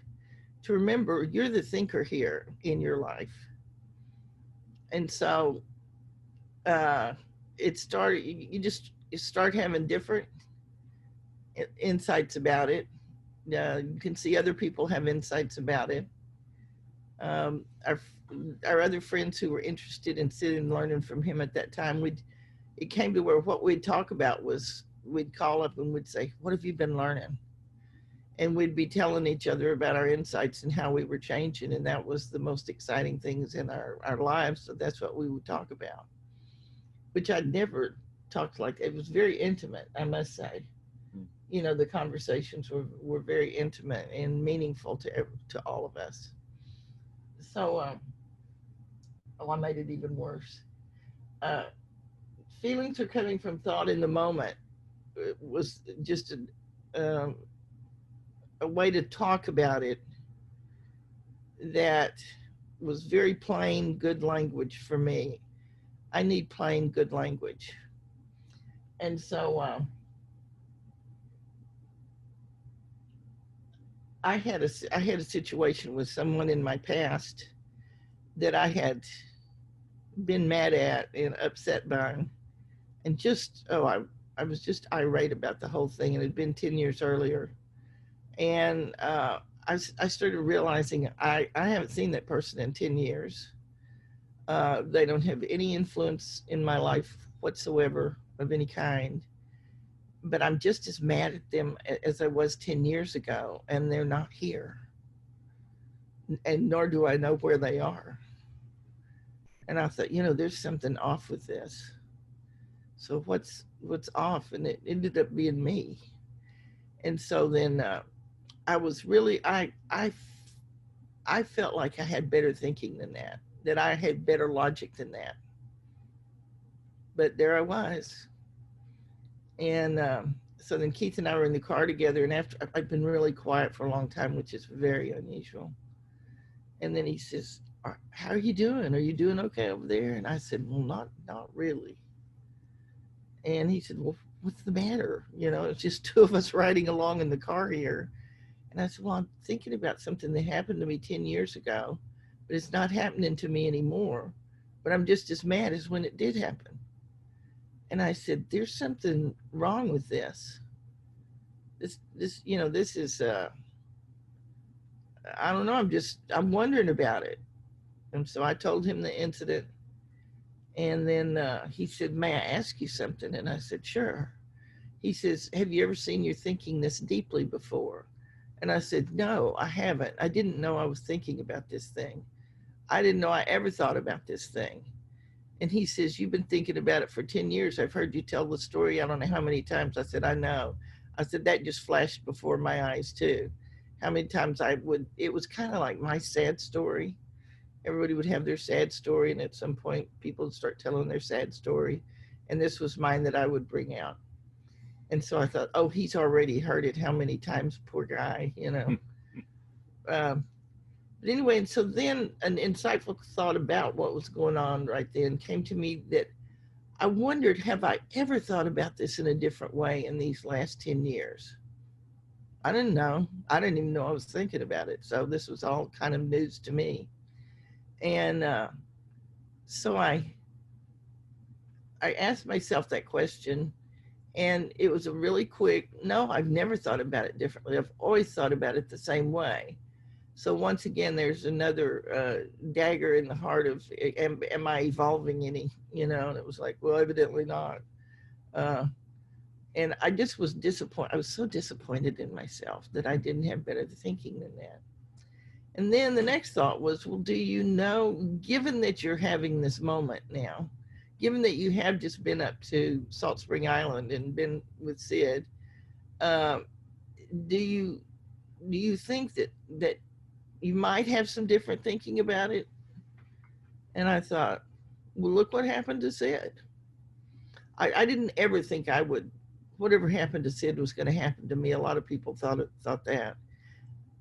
to remember you're the thinker here in your life. And so it started, you start having different insights about it. You can see other people have insights about it. Our other friends who were interested in sitting and learning from him at that time, it came to where what we'd talk about was we'd call up and we'd say, what have you been learning? And we'd be telling each other about our insights and how we were changing. And that was the most exciting things in our lives. So that's what we would talk about, which I'd never talked like. It was very intimate, I must say. You know, the conversations were very intimate and meaningful to all of us. So, I made it even worse. Feelings are coming from thought in the moment. It was just a way to talk about it that was very plain, good language for me. I need plain, good language. And so I had a situation with someone in my past that I had been mad at and upset by, and just, I was just irate about the whole thing. And it had been 10 years earlier. And I started realizing I haven't seen that person in 10 years. They don't have any influence in my life whatsoever of any kind. But I'm just as mad at them as I was 10 years ago, and they're not here. And nor do I know where they are. And I thought, you know, there's something off with this. So what's off? And it ended up being me. And so then I was really, I felt like I had better thinking than that I had better logic than that. But there I was. And so then Keith and I were in the car together, and after I've been really quiet for a long time, which is very unusual. And then he says, "How are you doing? Are you doing okay over there?" And I said, "Well, not really." And he said, "Well, what's the matter? You know, it's just two of us riding along in the car here." And I said, "Well, I'm thinking about something that happened to me 10 years ago, but it's not happening to me anymore. But I'm just as mad as when it did happen." And I said, "There's something wrong with this. This, you know, this is, I don't know. I'm wondering about it." And so I told him the incident. And then he said, "May I ask you something?" And I said, "Sure." He says, "Have you ever seen your thinking this deeply before?" And I said, "No, I haven't. I didn't know I was thinking about this thing. I didn't know I ever thought about this thing." And he says, "You've been thinking about it for 10 years. I've heard you tell the story I don't know how many times." I said, "I know." I said, "That just flashed before my eyes too. How many times it was kind of like my sad story. Everybody would have their sad story, and at some point people would start telling their sad story. And this was mine that I would bring out. And so I thought, oh, he's already heard it. How many times, poor guy, you know." But anyway, and so then an insightful thought about what was going on right then came to me, that I wondered, have I ever thought about this in a different way in these last 10 years? I didn't know. I didn't even know I was thinking about it. So this was all kind of news to me. And so I asked myself that question, and it was a really quick, no, I've never thought about it differently. I've always thought about it the same way. So once again, there's another dagger in the heart of, am I evolving any, you know? And it was like, well, evidently not. And I just was disappointed. I was so disappointed in myself that I didn't have better thinking than that. And then the next thought was, well, do you know, given that you're having this moment now, given that you have just been up to Salt Spring Island and been with Sid, do you think that you might have some different thinking about it? And I thought, well, look what happened to Sid. I didn't ever think whatever happened to Sid was going to happen to me. A lot of people thought that.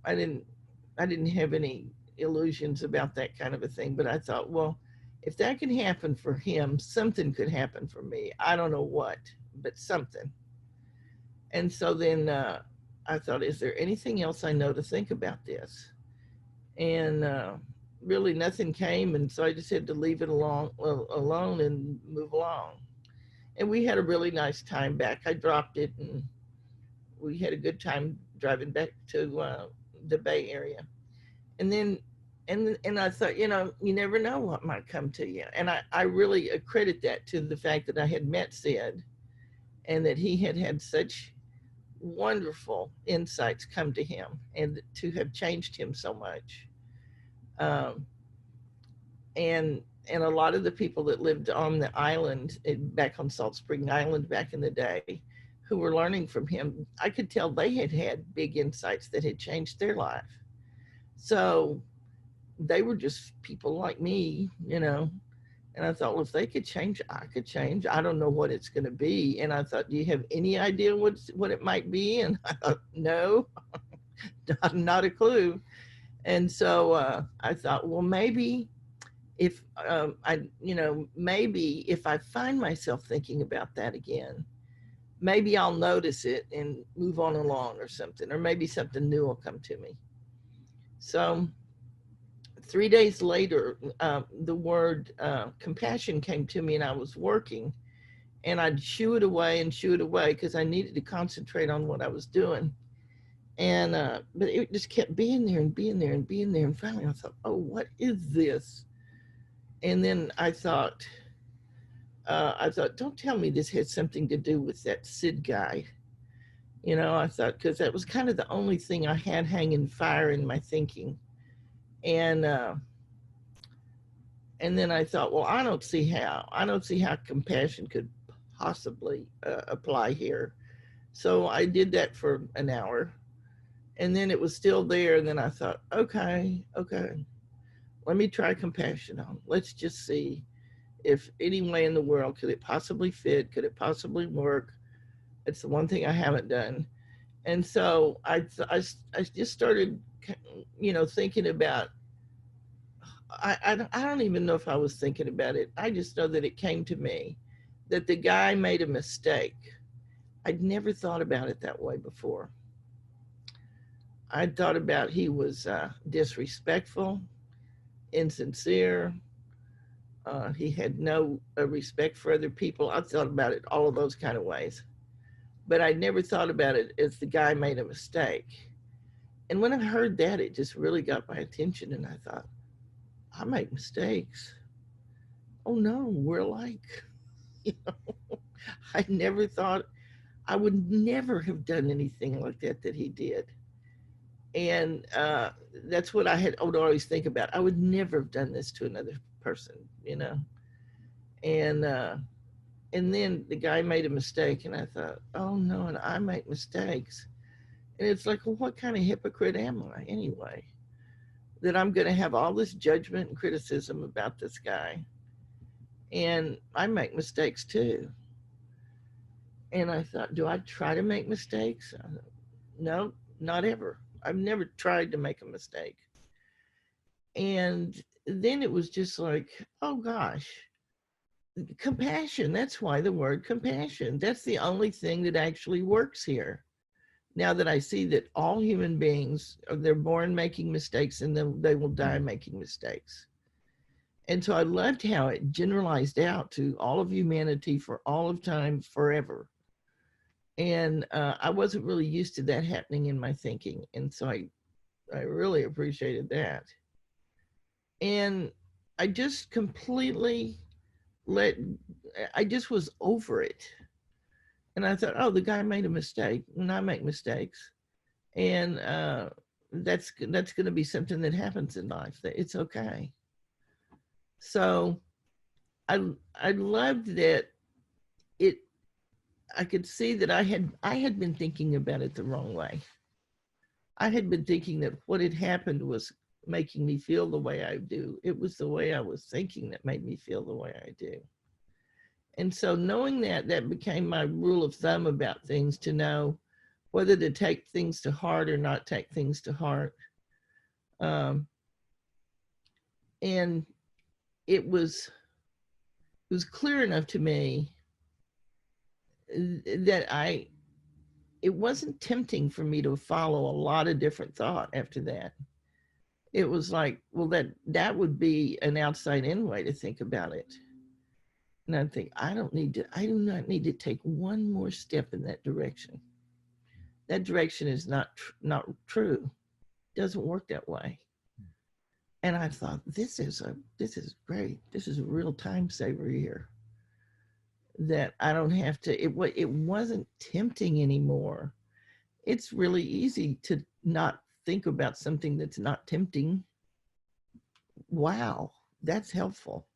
I didn't have any illusions about that kind of a thing, but I thought, well, if that can happen for him, something could happen for me. I don't know what, but something. And so then I thought, is there anything else I know to think about this? And really nothing came. And so I just had to leave it alone and move along. And we had a really nice time back. I dropped it, and we had a good time driving back to the Bay Area. And then, and I thought, you know, you never know what might come to you. And I really accredit that to the fact that I had met Sid, and that he had such wonderful insights come to him, and to have changed him so much. And a lot of the people that lived on the island, back on Salt Spring Island back in the day, who were learning from him, I could tell they had big insights that had changed their life. So they were just people like me, you know. And I thought, well, if they could change, I could change. I don't know what it's going to be. And I thought, do you have any idea what it might be? And I thought, no, not a clue. And so I thought, well, maybe if maybe if I find myself thinking about that again, maybe I'll notice it and move on along or something, or maybe something new will come to me. So 3 days later, the word compassion came to me, and I was working, and I'd shoo it away because I needed to concentrate on what I was doing. And but it just kept being there and being there and being there. And finally I thought, oh, what is this? And then I thought, don't tell me this had something to do with that Sid guy. You know, I thought, because that was kind of the only thing I had hanging fire in my thinking. And then I thought, well, I don't see how compassion could possibly apply here. So I did that for an hour, and then it was still there. And then I thought, okay, let me try compassion on. Let's just see if any way in the world could it possibly fit, could it possibly work. It's the one thing I haven't done. And so I just started, thinking about, I don't even know if I was thinking about it. I just know that it came to me that the guy made a mistake. I'd never thought about it that way before. I thought about he was disrespectful, insincere. He had no respect for other people. I thought about it all of those kind of ways. But I never thought about it as the guy made a mistake. And when I heard that, it just really got my attention. And I thought, I make mistakes. Oh no, we're alike. I never thought, I would never have done anything like that he did. And that's what I would always think about. I would never have done this to another person, And then the guy made a mistake, and I thought, oh no, and I make mistakes. And it's like, well, what kind of hypocrite am I anyway? That I'm going to have all this judgment and criticism about this guy. And I make mistakes too. And I thought, do I try to make mistakes? No, not ever. I've never tried to make a mistake. And then it was just like, oh gosh, compassion. That's why the word compassion. That's the only thing that actually works here. Now that I see that all human beings, they're born making mistakes and then they will die making mistakes. And so I loved how it generalized out to all of humanity for all of time, forever. And I wasn't really used to that happening in my thinking. And so I really appreciated that. And I just completely I just was over it. And I thought, oh, the guy made a mistake, and I make mistakes. And that's going to be something that happens in life. That it's okay. So I loved that I could see that I had been thinking about it the wrong way. I had been thinking that what had happened was making me feel the way I do. It was the way I was thinking that made me feel the way I do. And so knowing that became my rule of thumb about things, to know whether to take things to heart or not take things to heart. And it was clear enough to me that it wasn't tempting for me to follow a lot of different thought after that. It was like, well, that would be an outside in way to think about it. And I think, I do not need to take one more step in that direction. That direction is not true. It doesn't work that way. And I thought, this is great. This is a real time saver here. That I don't have to, it wasn't tempting anymore. It's really easy to not think about something that's not tempting. Wow, that's helpful.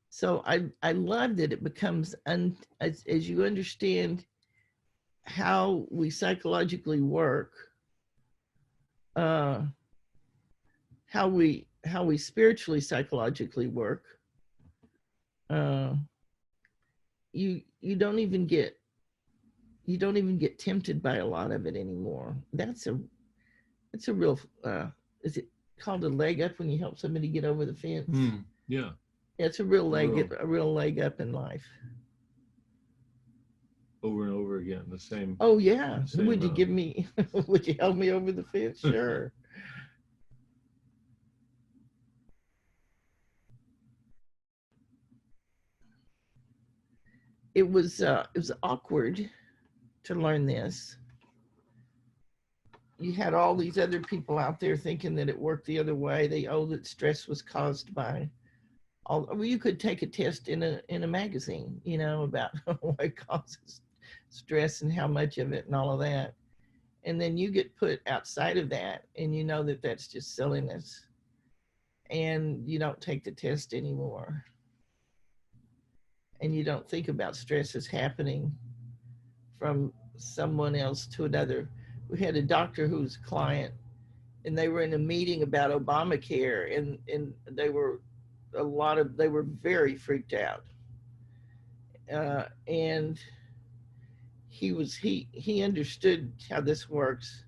So I love that it becomes, as you understand how we psychologically work, how we spiritually psychologically work, you don't even get tempted by a lot of it anymore. That's a real is it called a leg up when you help somebody get over the fence? Yeah. It's a real leg up in life. Over and over again, the same. Oh yeah. Same, Would you help me over the fence? Sure. It was awkward to learn this. You had all these other people out there thinking that it worked the other way. That stress was caused by you could take a test in a magazine, about what causes stress and how much of it and all of that. And then you get put outside of that, and you know that that's just silliness, and you don't take the test anymore. And you don't think about stress as happening from someone else to another. We had a doctor who's a client, and they were in a meeting about Obamacare, and they were very freaked out. And he understood how this works.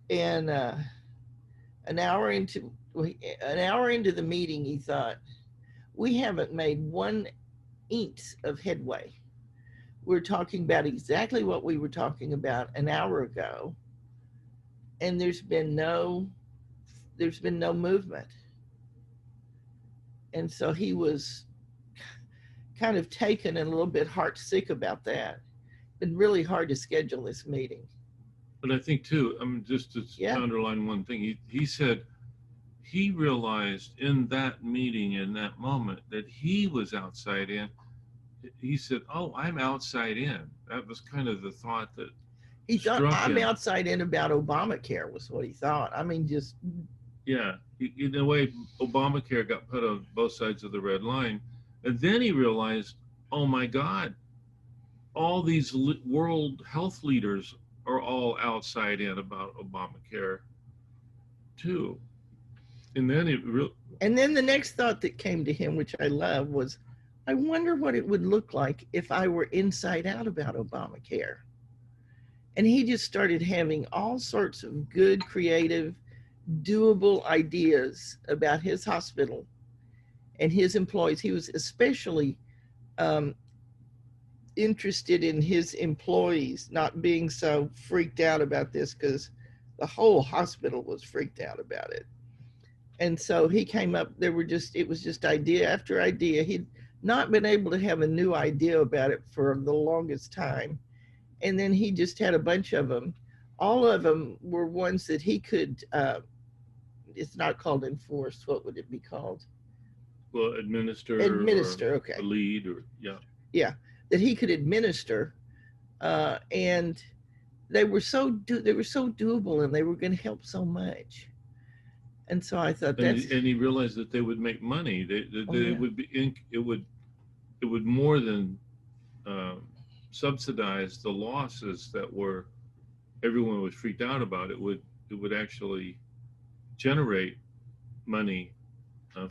And an hour into the meeting, he thought, we haven't made 1 inch of headway. We're talking about exactly what we were talking about an hour ago, and there's been no movement. And so he was kind of taken and a little bit heart sick about that. Been really hard to schedule this meeting. But I think too, just to Yeah. underline one thing, he said he realized in that meeting, in that moment, that he was outside in. He said, "Oh, I'm outside in." That was kind of the thought that He thought, struck I'm him. outside in about Obamacare, was what he thought. I mean, just, Yeah, in a way, Obamacare got put on both sides of the red line, and then he realized, oh my God, all these world health leaders are all outside in about Obamacare, too. And then and then the next thought that came to him, which I love, was, I wonder what it would look like if I were inside out about Obamacare. And he just started having all sorts of good, creative, doable ideas about his hospital and his employees. He was especially interested in his employees not being so freaked out about this, because the whole hospital was freaked out about it. And so he came up, it was just idea after idea. He'd not been able to have a new idea about it for the longest time. And then he just had a bunch of them. All of them were ones that he could, it's not called enforce. What would it be called? well, administer, Okay. or lead, or Yeah, that he could administer, and they were so doable, and they were going to help so much. And so I thought and that's, he realized that they would make money. They yeah. would be it would more than subsidize the losses that were everyone was freaked out about. It would actually generate money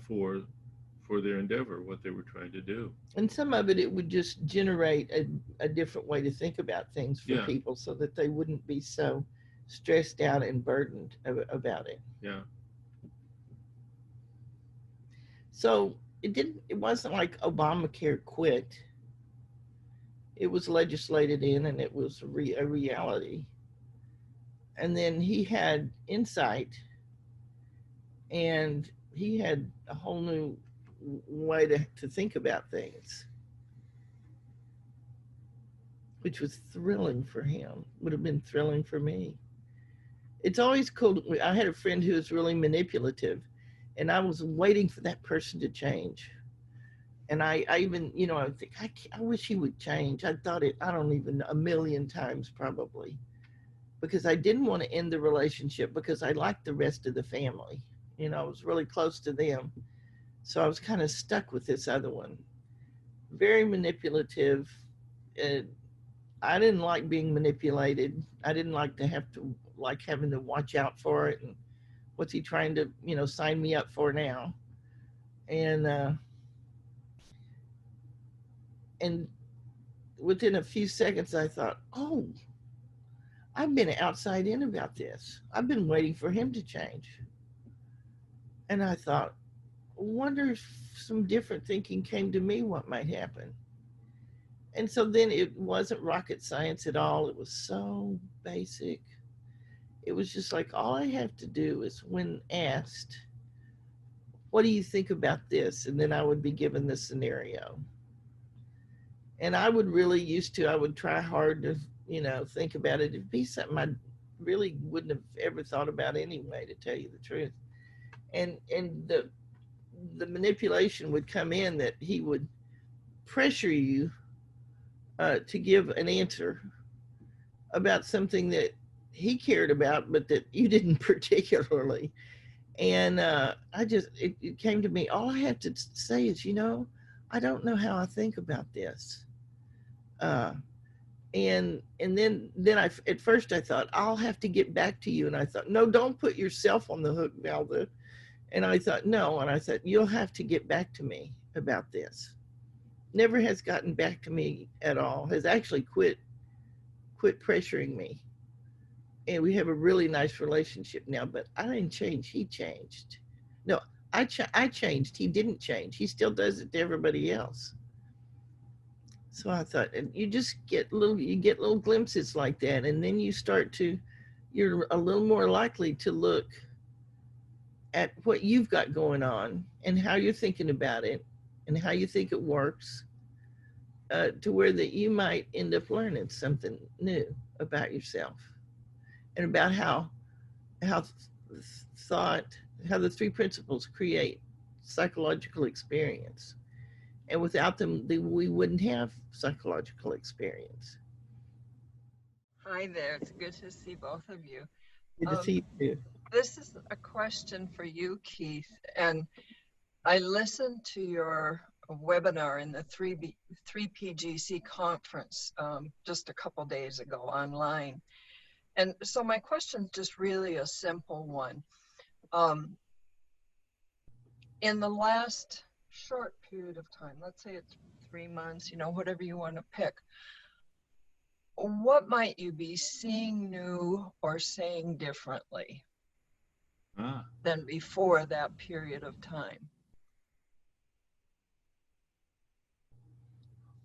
for their endeavor, what they were trying to do. and some of it would just generate a different way to think about things for Yeah. people, so that they wouldn't be so stressed out and burdened about it. Yeah. So it wasn't like Obamacare quit. It was legislated in, and it was a reality. And then he had insight, and he had a whole new way to think about things, which was thrilling for him, would have been thrilling for me. It's always cool. I had a friend who was really manipulative, and I was waiting for that person to change. And I even, I would think, I wish he would change. I thought it, I don't even, a million times probably, because I didn't want to end the relationship, because I liked the rest of the family. I was really close to them. So I was kind of stuck with this other one. Very manipulative. I didn't like being manipulated. I didn't like to having to watch out for it. And what's he trying to, sign me up for now? And within a few seconds, I thought, oh, I've been outside in about this. I've been waiting for him to change. And I thought, wonder if some different thinking came to me, what might happen. And so then it wasn't rocket science at all. It was so basic. It was just like, all I have to do is, when asked, what do you think about this? And then I would be given the scenario. And I would I would try hard to, think about it. It'd be something I really wouldn't have ever thought about anyway, to tell you the truth. And the manipulation would come in, that he would pressure you to give an answer about something that he cared about, but that you didn't particularly. And it came to me, all I have to say is, I don't know how I think about this. And then at first I thought, I'll have to get back to you. And I thought, no, don't put yourself on the hook, Valda. And I thought, no. And I thought, you'll have to get back to me about this. Never has gotten back to me at all, has actually quit quit pressuring me. And we have a really nice relationship now, but I didn't change. He changed. No, I changed. He didn't change. He still does it to everybody else. So I thought, and you get little glimpses like that. And then you're a little more likely to look at what you've got going on and how you're thinking about it and how you think it works, to where that you might end up learning something new about yourself and about how the three principles create psychological experience. And without them, we wouldn't have psychological experience. Hi there. It's good to see both of you. Good to see you too. This is a question for you, Keith. And I listened to your webinar in the 3PGC conference just a couple days ago online. And so my question is just really a simple one. In the last short period of time, let's say it's 3 months, whatever you want to pick, what might you be seeing new or saying differently than before that period of time?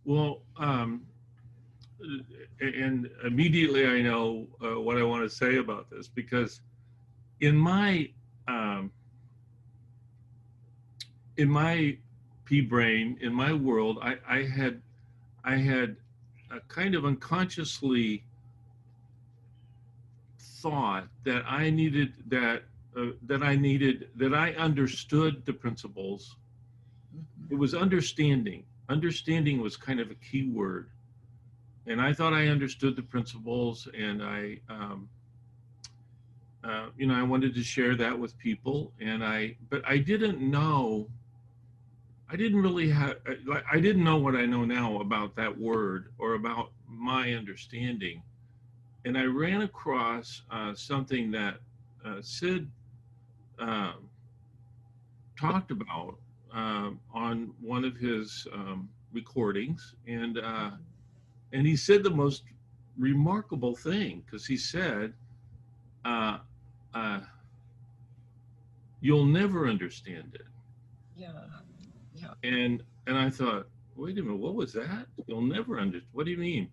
Well, and immediately I know what I want to say about this, because in my pea brain, in my world, I had a kind of unconsciously thought that I understood the principles. It was understanding. Understanding was kind of a key word. And I thought I understood the principles, and I wanted to share that with people. But I didn't know. I didn't know what I know now about that word or about my understanding. And I ran across something that Sid talked about on one of his recordings, and he said the most remarkable thing, because he said, "You'll never understand it." Yeah. And I thought, wait a minute, what was that? You'll never understand. What do you mean?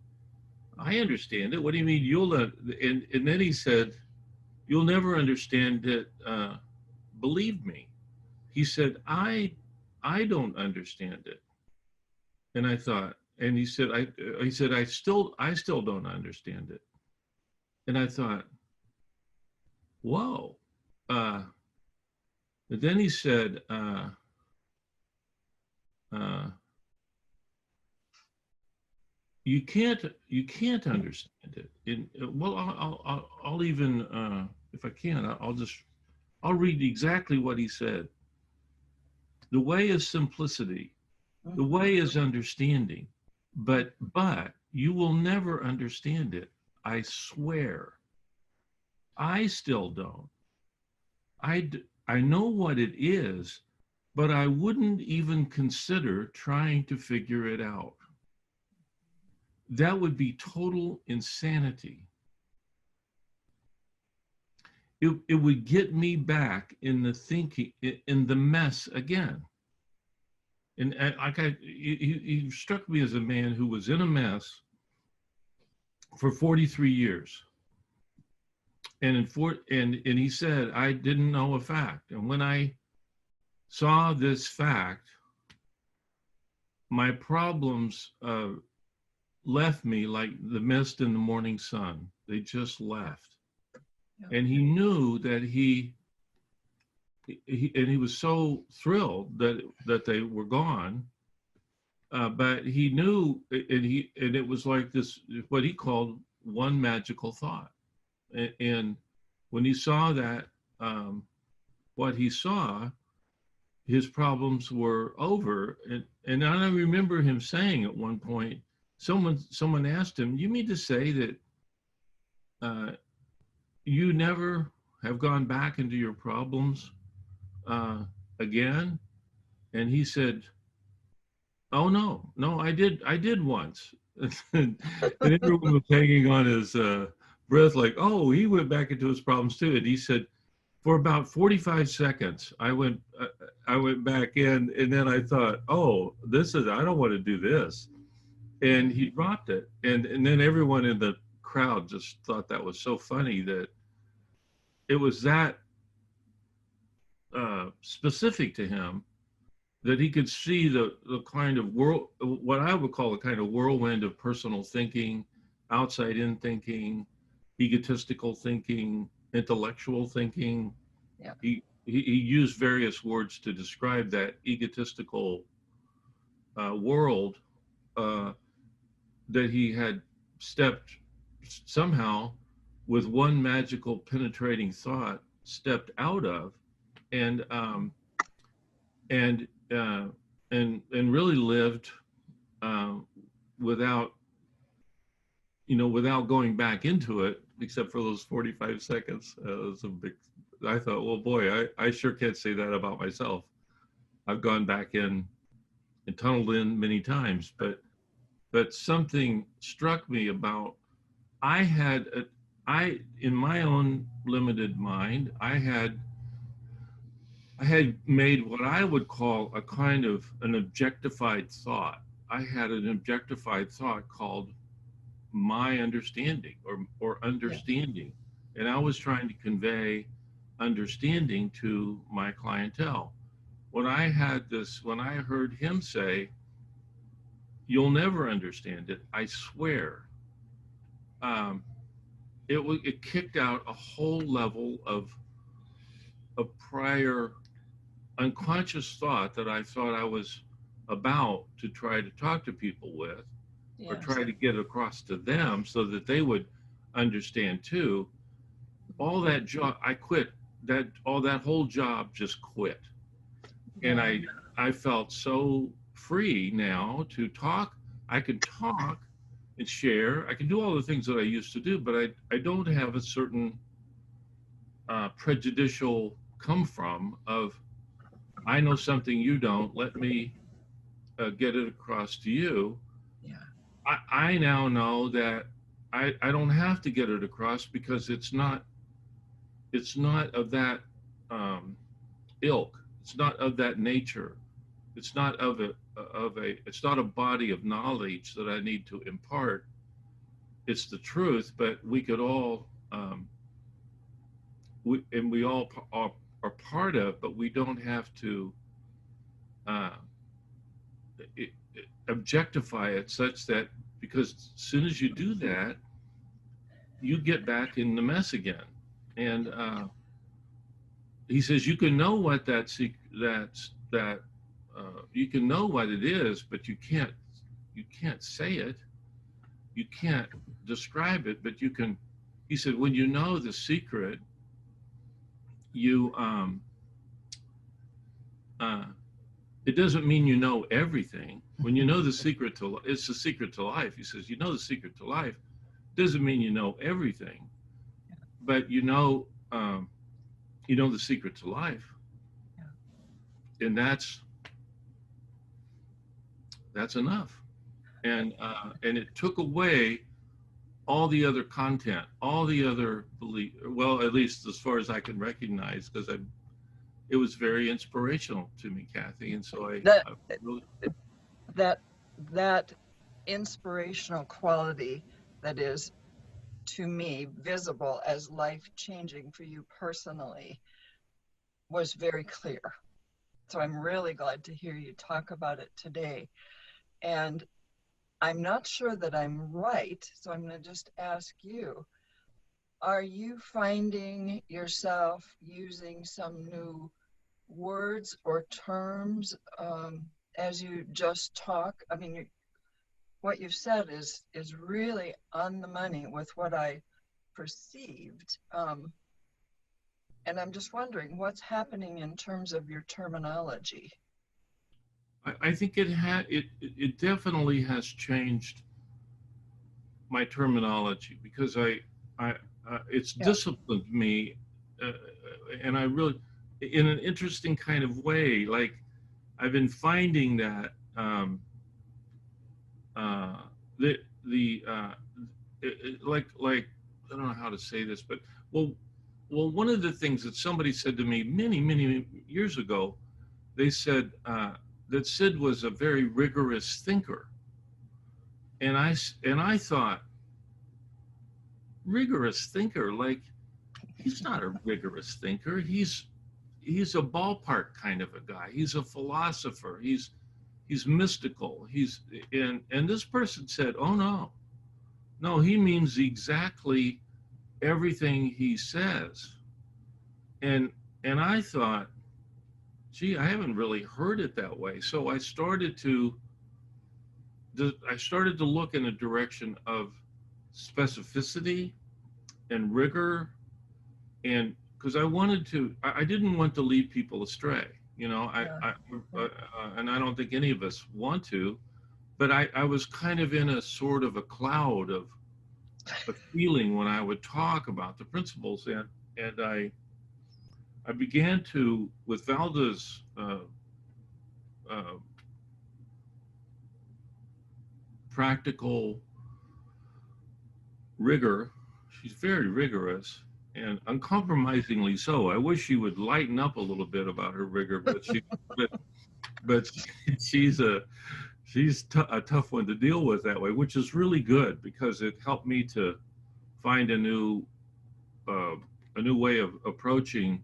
I understand it. What do you mean you'll not? And then he said, "You'll never understand it. Believe me." He said, I don't understand it. And I thought, and he said, I still don't understand it. And I thought, whoa. But then he said, you can't understand it. I'll even, if I can, I'll read exactly what he said. The way is simplicity. The way is understanding, but you will never understand it. I swear. I still don't. I know what it is, but I wouldn't even consider trying to figure it out. That would be total insanity. It would get me back in the thinking, in the mess again. And he struck me as a man who was in a mess for 43 years. And he said, I didn't know a fact. And when I saw this fact, my problems left me like the mist in the morning sun. They just left. Yeah. And he knew that he was so thrilled that they were gone, but he knew, and it was like this, what he called one magical thought. And when he saw that, what he saw, his problems were over. And I remember him saying at one point, someone asked him, "You mean to say that you never have gone back into your problems again?" And he said, "Oh no, I did once, And everyone was hanging on his breath like, oh, he went back into his problems too. And he said, for about 45 seconds, I went back in, and then I thought, oh, I don't want to do this. And he dropped it. And then everyone in the crowd just thought that was so funny that it was that specific to him, that he could see the kind of what I would call a kind of whirlwind of personal thinking, outside in thinking, egotistical thinking, intellectual thinking. Yeah. He used various words to describe that egotistical world that he had stepped somehow with one magical penetrating thought stepped out of, and really lived without going back into it, except for those 45 seconds. It was a big. I thought, well, boy, I sure can't say that about myself. I've gone back in and tunneled in many times, but something struck me about in my own limited mind, I had made what I would call a kind of an objectified thought. I had an objectified thought called my understanding or understanding. Yeah. And I was trying to convey understanding to my clientele. When I heard him say, you'll never understand it, I swear, it kicked out a whole level of prior unconscious thought that I thought I was about to try to talk to people with, yes, or try to get across to them so that they would understand too. All that job, I quit. All that whole job just quit. And I felt so free now to talk. I can talk and share. I can do all the things that I used to do, but I don't have a certain prejudicial come from of, I know something you don't, let me get it across to you. Yeah. I now know that I don't have to get it across because it's not of that ilk. It's not of that nature. It's not it's not a body of knowledge that I need to impart. It's the truth, but we could all, we all are part of, but we don't have to objectify it such that, because as soon as you do that, you get back in the mess again. And he says you can know what you can know what it is, but you can't say it, you can't describe it, but you can. He said when you know the secret, you it doesn't mean you know everything. When you know the secret to, it's the secret to life. He says you know the secret to life, doesn't mean you know everything, but you know the secret to life. Yeah. And that's enough. And it took away all the other content, all the other belief, well, at least as far as I can recognize, because it was very inspirational to me, Kathy. And so that inspirational quality that is, to me, visible as life-changing for you personally was very clear. So I'm really glad to hear you talk about it today. And I'm not sure that I'm right, so I'm going to just ask you, are you finding yourself using some new words or terms as you just talk? I mean, what you've said is really on the money with what I perceived. And I'm just wondering what's happening in terms of your terminology. I think it definitely has changed my terminology, because it's disciplined me, and I really, in an interesting kind of way, like I've been finding that like I don't know how to say this, but well, one of the things that somebody said to me many years ago, they said that Sid was a very rigorous thinker, and I thought, rigorous thinker, like he's not a rigorous thinker. He's a ballpark kind of a guy. He's a philosopher. He's mystical. And this person said, oh no, he means exactly everything he says. And I thought, gee, I haven't really heard it that way. So I started to look in a direction of specificity and rigor, and because I didn't want to lead people astray, you know. And I don't think any of us want to, but I was kind of in a sort of a cloud of a feeling when I would talk about the principles, and I began to, with Valda's practical rigor. She's very rigorous and uncompromisingly so. I wish she would lighten up a little bit about her rigor, but she's a tough one to deal with that way, which is really good because it helped me to find a new way of approaching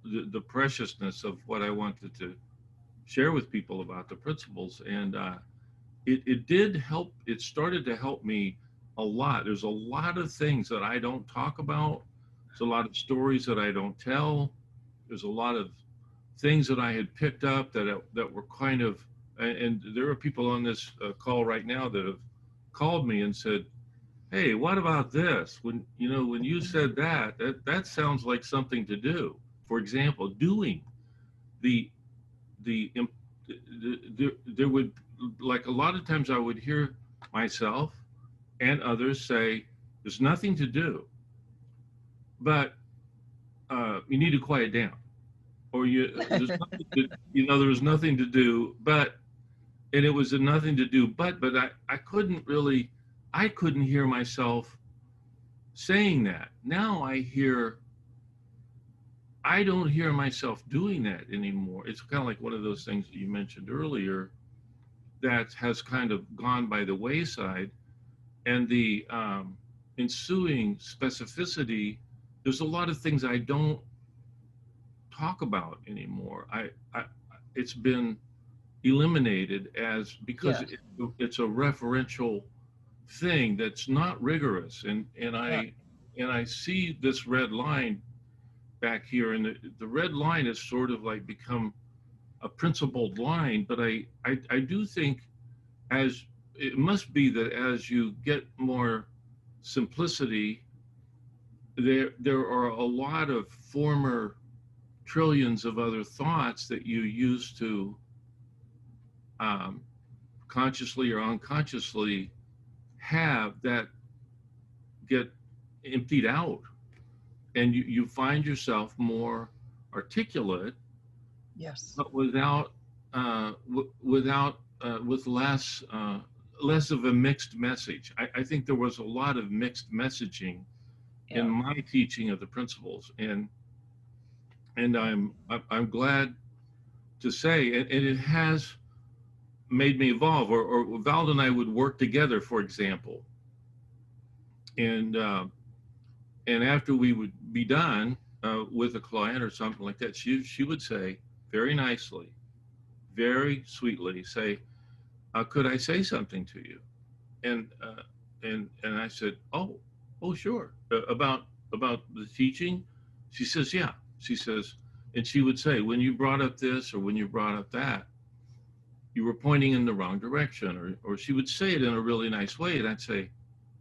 the preciousness of what I wanted to share with people about the principles. And it did help. It started to help me a lot. There's a lot of things that I don't talk about. There's a lot of stories that I don't tell. There's a lot of things that I had picked up that were kind of, and there are people on this call right now that have called me and said, hey, what about this? When you said that sounds like something to do. For example, doing there would, like, a lot of times I would hear myself and others say, there's nothing to do, but you need to quiet down, or there's nothing to, there was nothing to do, but, and it was a nothing to do, but I couldn't hear myself saying that. Now I don't hear myself doing that anymore. It's kind of like one of those things that you mentioned earlier that has kind of gone by the wayside. And the ensuing specificity, there's a lot of things I don't talk about anymore. It's been eliminated because it's a referential thing that's not rigorous. And I see this red line back here, and the red line has sort of like become a principled line. But I do think it must be that as you get more simplicity, there are a lot of former trillions of other thoughts that you used to consciously or unconsciously have that get emptied out, and you find yourself more articulate. Yes. But with less of a mixed message. I think there was a lot of mixed messaging in my teaching of the principles, and I'm glad to say, and it has made me evolve. Or Valda and I would work together, for example, and after we would be done with a client or something like that, she would say very nicely, very sweetly, say, could I say something to you? And I said, oh, sure. About the teaching? She says, yeah. She says, and she would say, when you brought up this or when you brought up that, you were pointing in the wrong direction, or she would say it in a really nice way, and I'd say,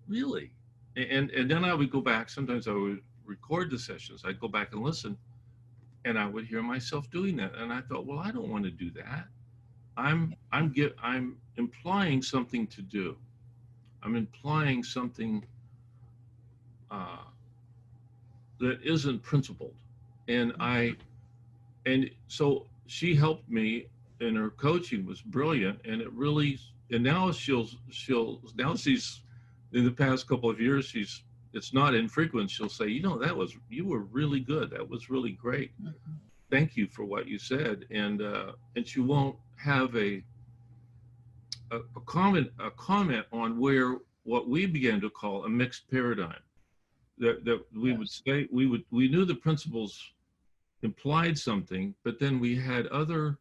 really? And then I would go back. Sometimes I would record the sessions. I'd go back and listen, and I would hear myself doing that. And I thought, well, I don't want to do that. I'm implying something to do. I'm implying something that isn't principled. And so she helped me, and her coaching was brilliant, and it and now now she's, in the past couple of years, it's not infrequent. She'll say, you were really good. That was really great. Thank you for what you said. And she won't have a comment on what we began to call a mixed paradigm. That we would say, we knew the principles implied something, but then we had other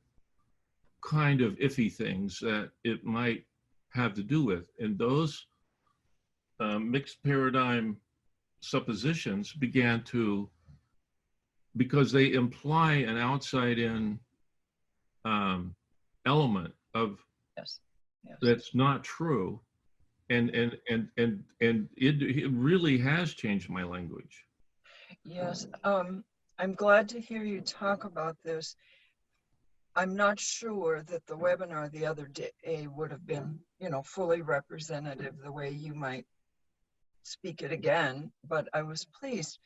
kind of iffy things that it might have to do with. And those mixed paradigm suppositions began to, because they imply an outside-in element of Yes. Yes. that's not true, and it really has changed my language. Yes. I'm glad to hear you talk about this. I'm not sure that the webinar the other day would have been, fully representative the way you might speak it again, but I was pleased.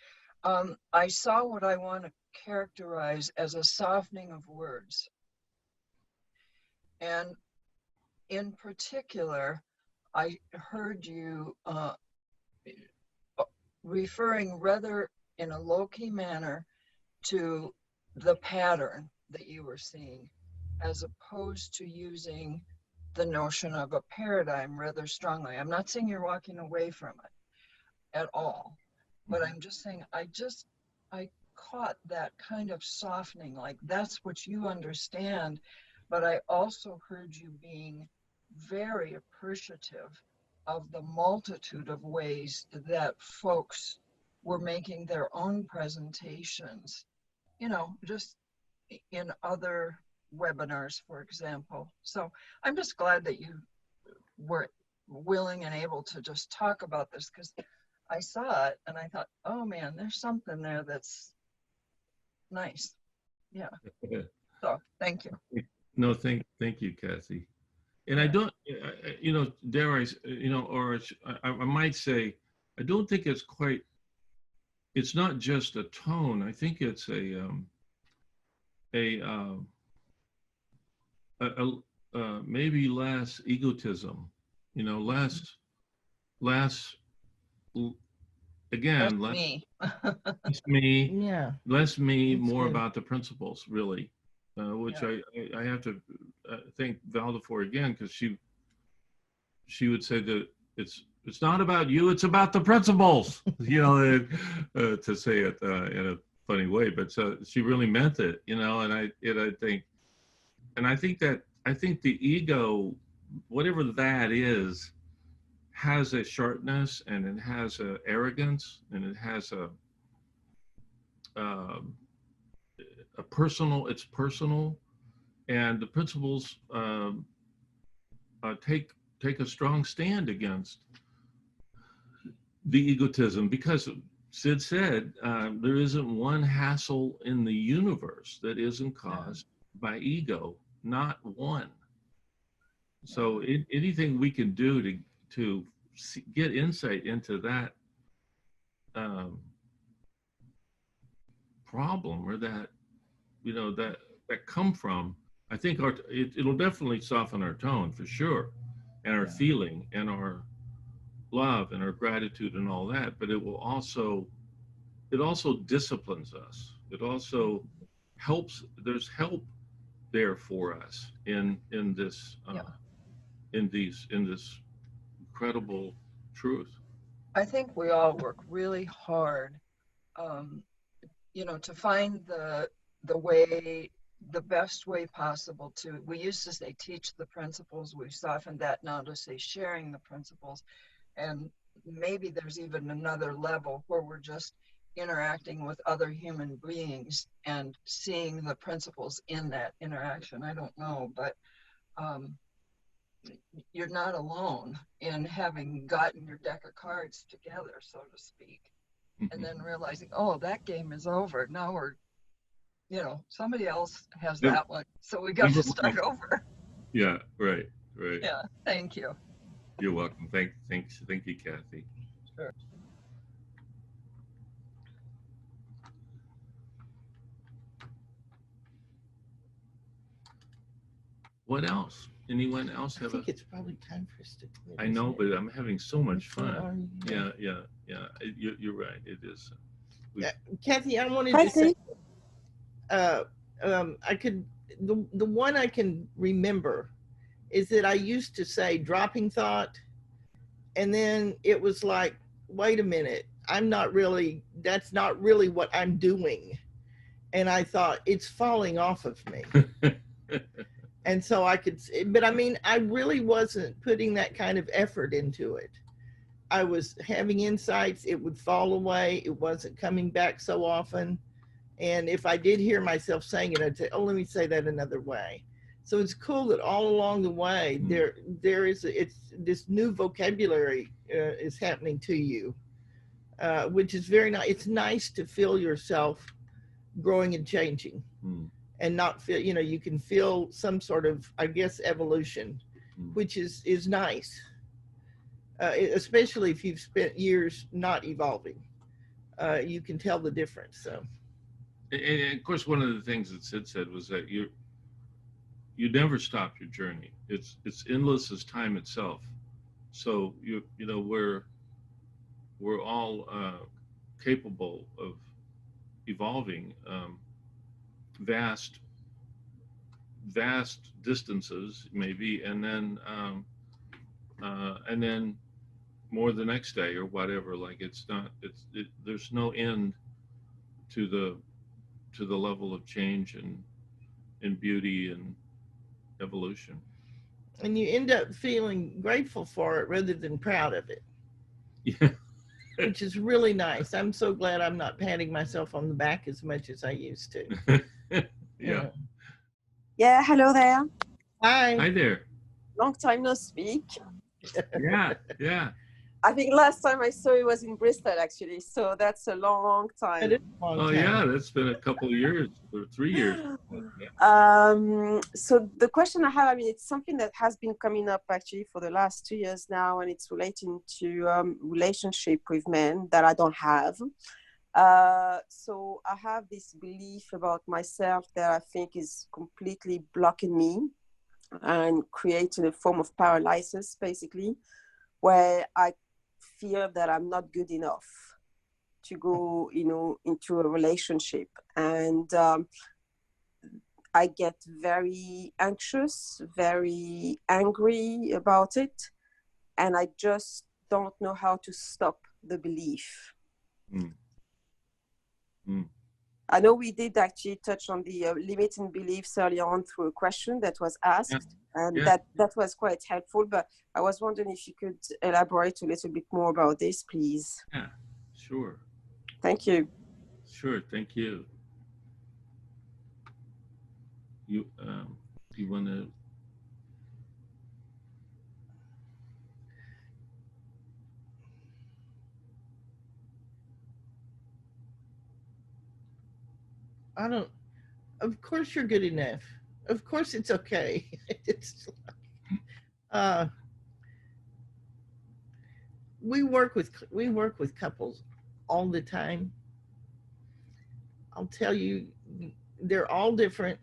I saw what I want to characterize as a softening of words. And in particular, I heard you referring rather in a low-key manner to the pattern that you were seeing, as opposed to using the notion of a paradigm rather strongly. I'm not saying you're walking away from it at all, but I'm just saying I caught that kind of softening, like that's what you understand, but I also heard you being very appreciative of the multitude of ways that folks were making their own presentations, just in other webinars, for example. So I'm just glad that you were willing and able to just talk about this, because I saw it and I thought, oh man, there's something there that's nice. Yeah. So thank you. No, thank you, Kathy. And I don't, dare I, or I might say, I don't think it's not just a tone. I think it's maybe less egotism, less, again, That's me. less me, Yeah. less me, That's more good. about the principles, really, which Yeah. I have to thank Valda for again, because she would say that it's not about you, it's about the principles, to say it in a funny way, but she really meant it, and I think the ego, whatever that is, has a sharpness, and it has a arrogance, and it has a personal, it's personal, and the principles take a strong stand against the egotism, because Sid said there isn't one hassle in the universe that isn't caused by ego, not one. So anything we can do to get insight into that problem, or that that come from, I think it'll definitely soften our tone for sure, and our feeling, and our love, and our gratitude, and all that. But it also disciplines us. It also helps. There's help there for us in this in this incredible truth. I think we all work really hard, to find the best way possible to, we used to say teach the principles, we've softened that now to say sharing the principles. And maybe there's even another level where we're just interacting with other human beings and seeing the principles in that interaction. I don't know, but you're not alone in having gotten your deck of cards together, so to speak, and then realizing, oh, that game is over. Now we're, somebody else has that one, so we got to start over. Yeah, right. Yeah, thank you. You're welcome. Thank you, Kathy. Sure. What else? Anyone else I have a? think it's probably time for us to quit. I know, isn't it? but I'm having so much Or fun. are you- Yeah. You're right. It is. Kathy, I wanted Hi, to say, Steve. I could, the one I can remember is that I used to say dropping thought, and then it was like, wait a minute, that's not really what I'm doing. And I thought, it's falling off of me. And so but I mean, I really wasn't putting that kind of effort into it. I was having insights, it would fall away, it wasn't coming back so often. And if I did hear myself saying it, I'd say, oh, let me say that another way. So it's cool that all along the way, it's this new vocabulary is happening to you, which is very nice. It's nice to feel yourself growing and changing. And not feel, you can feel some sort of, I guess, evolution, which is nice, especially if you've spent years not evolving. You can tell the difference. So, and of course, one of the things that Sid said was that you never stop your journey. It's endless as time itself. So we're all capable of evolving. Vast distances maybe, and then more the next day or whatever. Like there's no end to the level of change and beauty and evolution. and you end up feeling grateful for it rather than proud of it. Yeah. Which is really nice. I'm so glad I'm not patting myself on the back as much as I used to. Yeah. Yeah, hello there. Hi. Hi there. Long time no speak. Yeah. I think last time I saw you was in Bristol, actually. So that's a long That time. is a long time. Yeah, that's been a couple of years or 3 years. So the question I have, I mean, it's something that has been coming up actually for the last 2 years now, and it's relating to relationship with men that I don't have. So I have this belief about myself that I think is completely blocking me and creating a form of paralysis, basically, where I feel that I'm not good enough to go, into a relationship. And I get very anxious, very angry about it. And I just don't know how to stop the belief. I know we did actually touch on the limiting beliefs earlier on through a question that was asked, and that was quite helpful, but I was wondering if you could elaborate a little bit more about this, please. Yeah, sure. Thank you. Sure, thank you. You want to? Of course you're good enough. Of course it's okay. It's we work with couples all the time. I'll tell you, they're all different.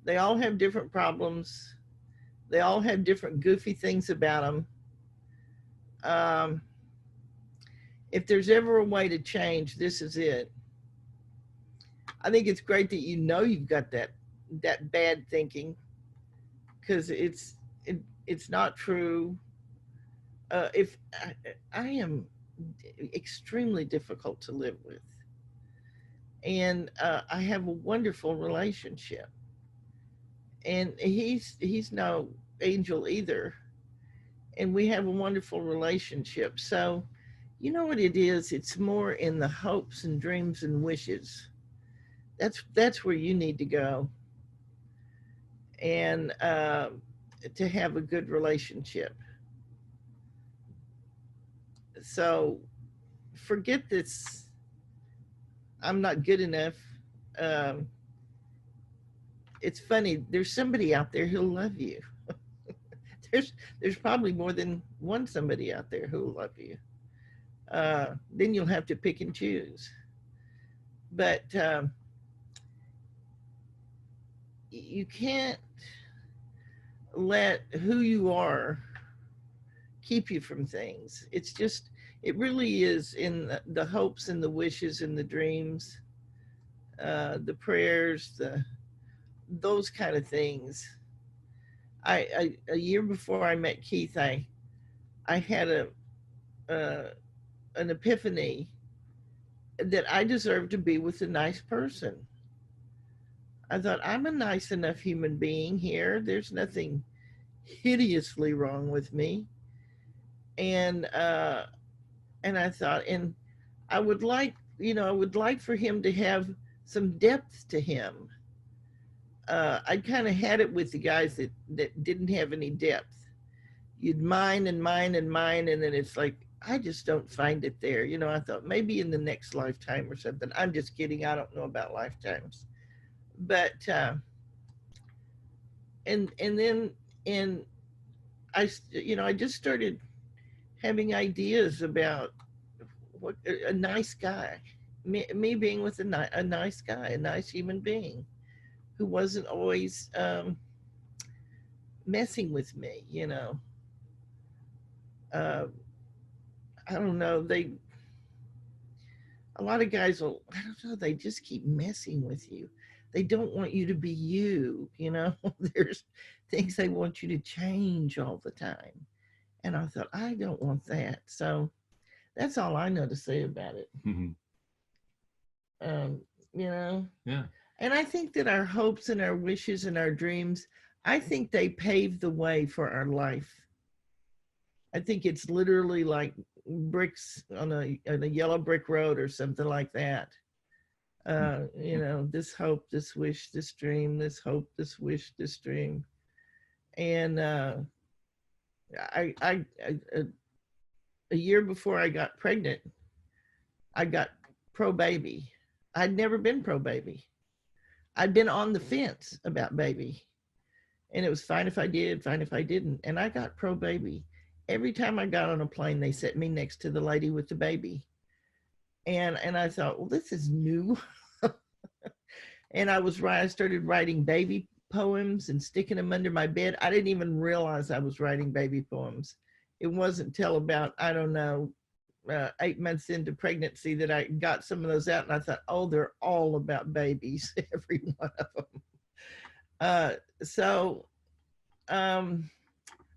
They all have different problems. They all have different goofy things about them. If there's ever a way to change, this is it. I think it's great that you've got that bad thinking, because it's not true. If I am extremely difficult to live with, and I have a wonderful relationship, and he's no angel either, and we have a wonderful relationship. So, you know what it is? It's more in the hopes and dreams and wishes. That's where you need to go, and to have a good relationship. So forget this, I'm not good enough. It's funny, there's somebody out there who'll love you. There's probably more than one somebody out there who'll love you. Then you'll have to pick and choose. But you can't, let who you are keep you from things. It's just, it really is in the hopes and the wishes and the dreams, the prayers, those kind of things. A year before I met Keith, I had an epiphany that I deserve to be with a nice person. I thought, I'm a nice enough human being here. There's nothing hideously wrong with me. And I thought, and I would like, I would like for him to have some depth to him. I kind of had it with the guys that didn't have any depth. You'd mine and mine and mine, and then it's like, I just don't find it there. I thought maybe in the next lifetime or something. I'm just kidding. I don't know about lifetimes. But, and then, I just started having ideas about what a nice guy, me being with a nice guy, a nice human being who wasn't always messing with me, I don't know, a lot of guys will, I don't know, they just keep messing with you. They don't want you to be you, there's things they want you to change all the time. And I thought, I don't want that. So that's all I know to say about it. Mhm. Yeah. And I think that our hopes and our wishes and our dreams, I think they pave the way for our life. I think it's literally like bricks on a yellow brick road or something like that. This hope, this wish, this dream, this hope, this wish, this dream. And a year before I got pregnant, I got pro baby. I'd never been pro baby. I'd been on the fence about baby. And it was fine if I did, fine if I didn't. And I got pro baby. Every time I got on a plane, they set me next to the lady with the baby. And I thought, well, this is new. And I started writing baby poems and sticking them under my bed. I didn't even realize I was writing baby poems. It wasn't until about, 8 months into pregnancy that I got some of those out, and I thought, oh, they're all about babies, every one of them.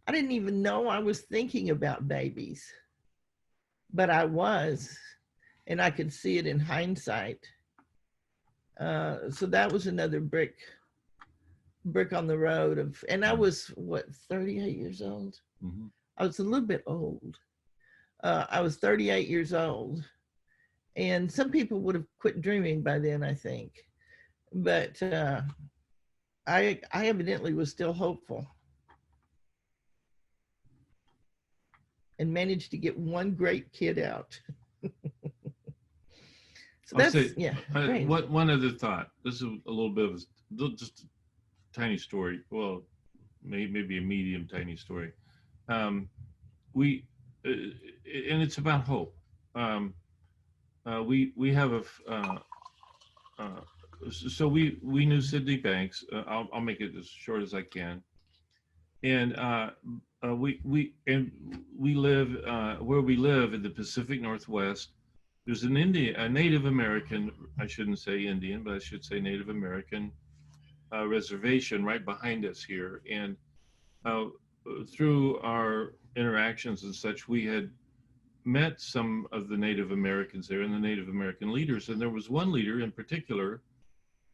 I didn't even know I was thinking about babies, but I was, and I could see it in hindsight. So that was another brick on the road and I was 38 years old. Mm-hmm. I was a little bit old. I was 38 years old, and some people would have quit dreaming by then, I think. But I evidently was still hopeful and managed to get one great kid out. So I'll that's, say, yeah. One other thought. This is a little bit of just a tiny story. Well, maybe a medium tiny story. And it's about hope. We have so we knew Sydney Banks. I'll make it as short as I can. And we live where we live in the Pacific Northwest. There's a Native American, I shouldn't say Indian, but I should say Native American reservation right behind us here. And through our interactions and such, we had met some of the Native Americans there and the Native American leaders. And there was one leader in particular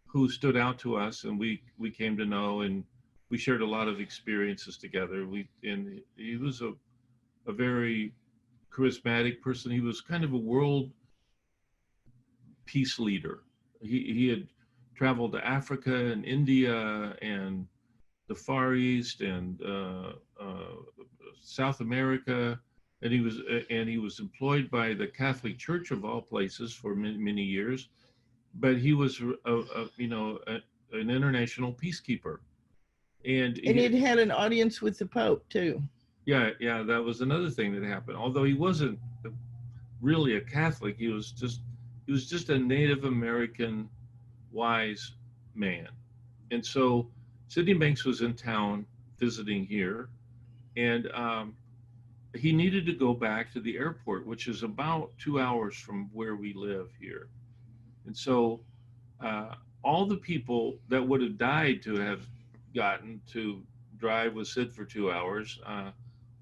who stood out to us, and we came to know, and we shared a lot of experiences together. And he was a very charismatic person. He was kind of a world peace leader. He had traveled to Africa and India and the Far East and South America, and he was employed by the Catholic Church of all places for many years. But he was an international peacekeeper, and it had an audience with the Pope too. Yeah, that was another thing that happened. Although he wasn't really a Catholic, he was just a Native American wise man. And so Sydney Banks was in town visiting here, and he needed to go back to the airport, which is about 2 hours from where we live here. And so all the people that would have died to have gotten to drive with Sid for 2 hours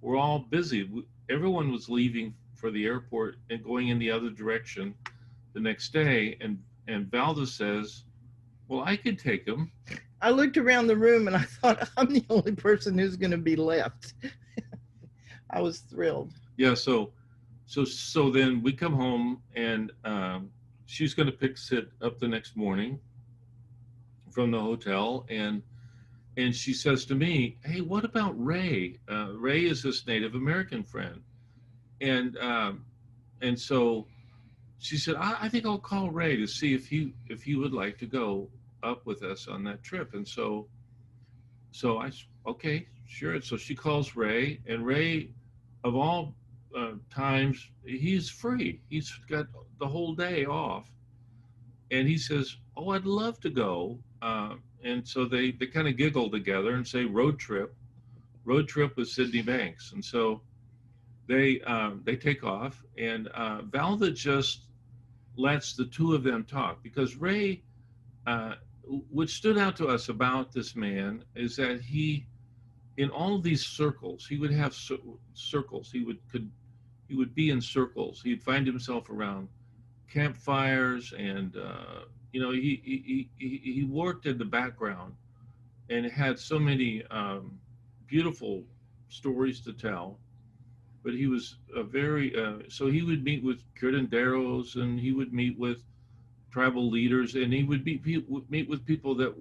were all busy. Everyone was leaving for the airport and going in the other direction the next day. And Valda says, well, I could take him. I looked around the room and I thought, I'm the only person who's going to be left. I was thrilled. Yeah, so then we come home, and she's going to pick Sid up the next morning from the hotel, and she says to me, hey, what about Ray? Ray is this Native American friend. And so she said, I think I'll call Ray to see if he would like to go up with us on that trip. And so okay, sure. So she calls Ray, and Ray, of all times, he's free. He's got the whole day off. And he says, oh, I'd love to go. And so they kind of giggle together and say road trip with Sydney Banks. And so they take off, and Valda just lets the two of them talk, because Ray, what stood out to us about this man is that he, in all of these circles, he would have circles. He would be in circles. He'd find himself around campfires, and he worked in the background and had so many beautiful stories to tell. But he was a very so he would meet with curanderos, and he would meet with tribal leaders, and he would meet with people that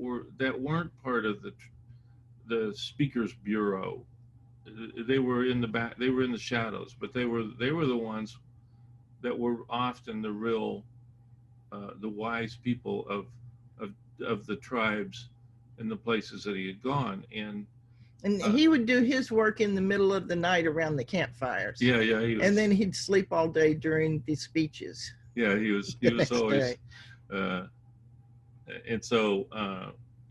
weren't part of the speakers bureau. They were in the back. They were in the shadows, but they were the ones that were often the real the wise people of the tribes and the places that he had gone. And he would do his work in the middle of the night around the campfires. Yeah. And then he'd sleep all day during the speeches. Yeah, he was always, and so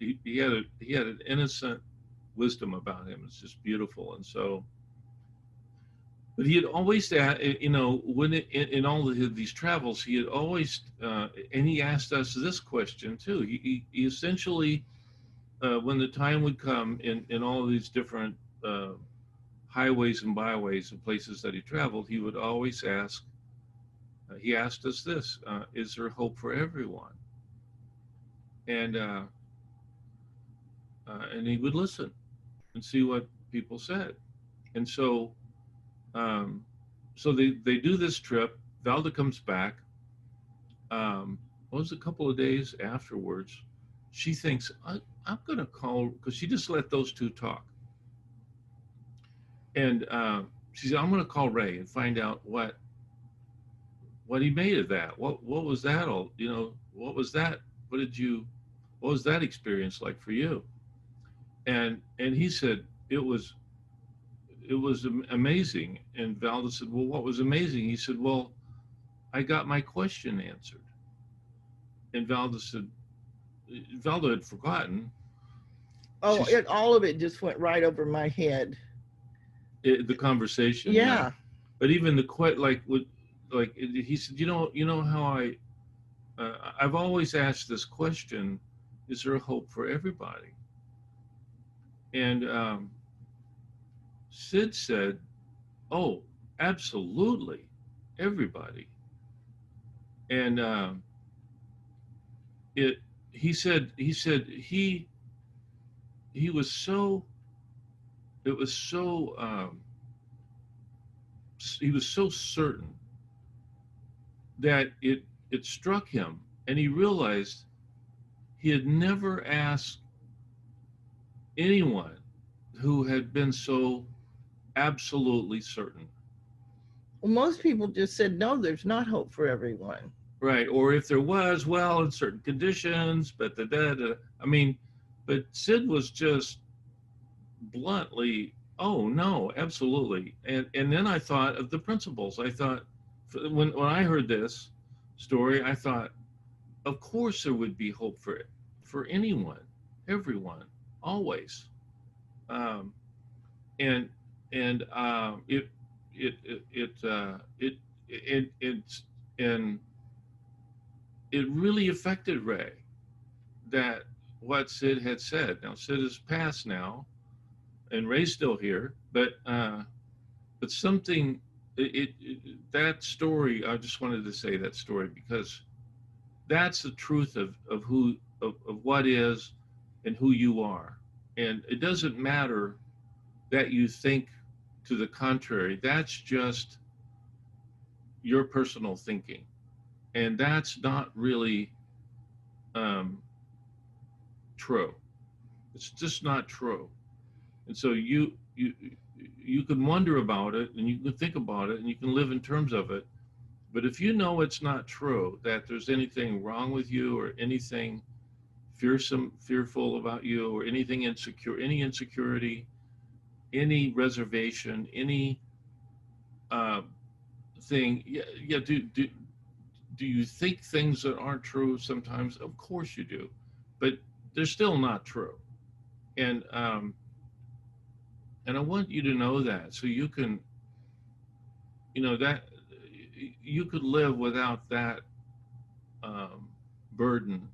he had an innocent wisdom about him. It's just beautiful. And so, but he had always, when in all of these travels, he had always, and he asked us this question too. He essentially, when the time would come in all of these different highways and byways and places that he traveled, he would always ask. He asked us this: is there hope for everyone? And he would listen and see what people said. And so, so they do this trip. Valda comes back. It was a couple of days afterwards. She thinks, I'm going to call, because she just let those two talk. And she said, I'm going to call Ray and find out what he made of that. What was that all? What was that? What was that experience like for you? And he said, it was amazing. And Valda said, well, what was amazing? He said, well, I got my question answered. And Valda said, Valda had forgotten. Oh, all of it just went right over my head. The conversation. Yeah. But even he said, you know how I've always asked this question: is there a hope for everybody? And Sid said, oh, absolutely, everybody. And he said he was so, it was so, he was so certain that it struck him, and he realized he had never asked anyone who had been so absolutely certain. Well, most people just said, no, there's not hope for everyone. Right. Or if there was, well, in certain conditions, but but Sid was just bluntly, oh no, absolutely. And then I thought of the principles. I thought, when I heard this story, I thought, of course there would be hope for anyone, everyone, always. um, and it it it it it's and it really affected Ray, that what Sid had said. Now Sid is passed now, and Ray's still here, but something that story. I just wanted to say that story because that's the truth of who of what is and who you are, and it doesn't matter that you think to the contrary. That's just your personal thinking, and that's not really um, true. It's just not true. And so you can wonder about it, and you can think about it, and you can live in terms of it. But if you know it's not true, that there's anything wrong with you or anything fearful about you or anything insecure, any insecurity, any reservation, any uh, thing, yeah, do you think things that aren't true sometimes? Of course you do, but they're still not true. And I want you to know that, so you can, that you could live without that burden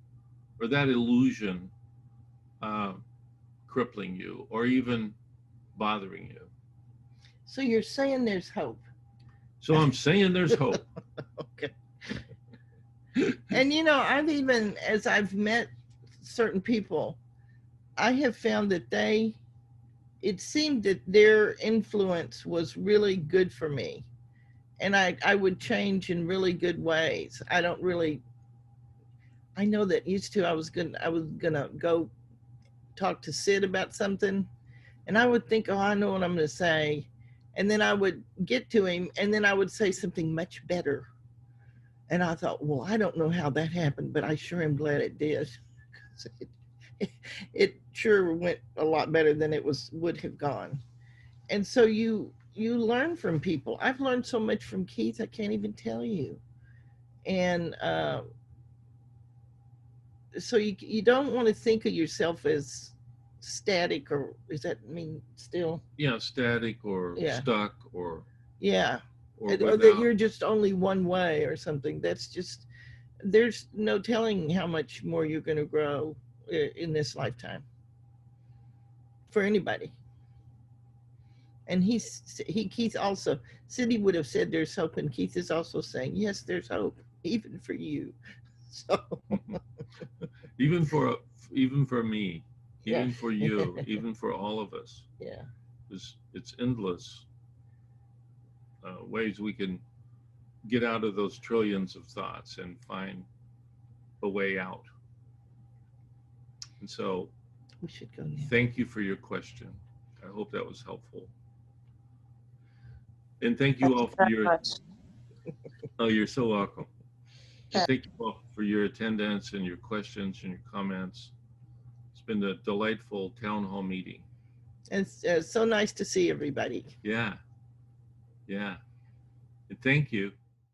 or that illusion crippling you or even bothering you. So you're saying there's hope. So I'm saying there's hope. Okay. And I've even, as I've met certain people, I have found that it seemed that their influence was really good for me. And I would change in really good ways. I know that used to I was gonna go talk to Sid about something, and I would think, oh, I know what I'm gonna say. And then I would get to him, and then I would say something much better. And I thought, well, I don't know how that happened, but I sure am glad it did. It sure went a lot better than it would have gone. And so you learn from people. I've learned so much from Keith, I can't even tell you. And so you don't want to think of yourself as static, or does that mean still? Yeah, static or stuck or yeah, or that you're just only one way or something. That's just, there's no telling how much more you're going to grow in this lifetime for anybody. And Keith also, Cindy would have said there's hope, and Keith is also saying, yes, there's hope, even for you. So even for me, even yeah. for you, even for all of us. Yeah. It's endless ways we can get out of those trillions of thoughts and find a way out. And so We should go now. thank you for your question. I hope that was helpful. And thank you all for your, oh, you're so welcome. And thank you all for your attendance and your questions and your comments. It's been a delightful town hall meeting. It's so nice to see everybody. Yeah. Yeah. And thank you.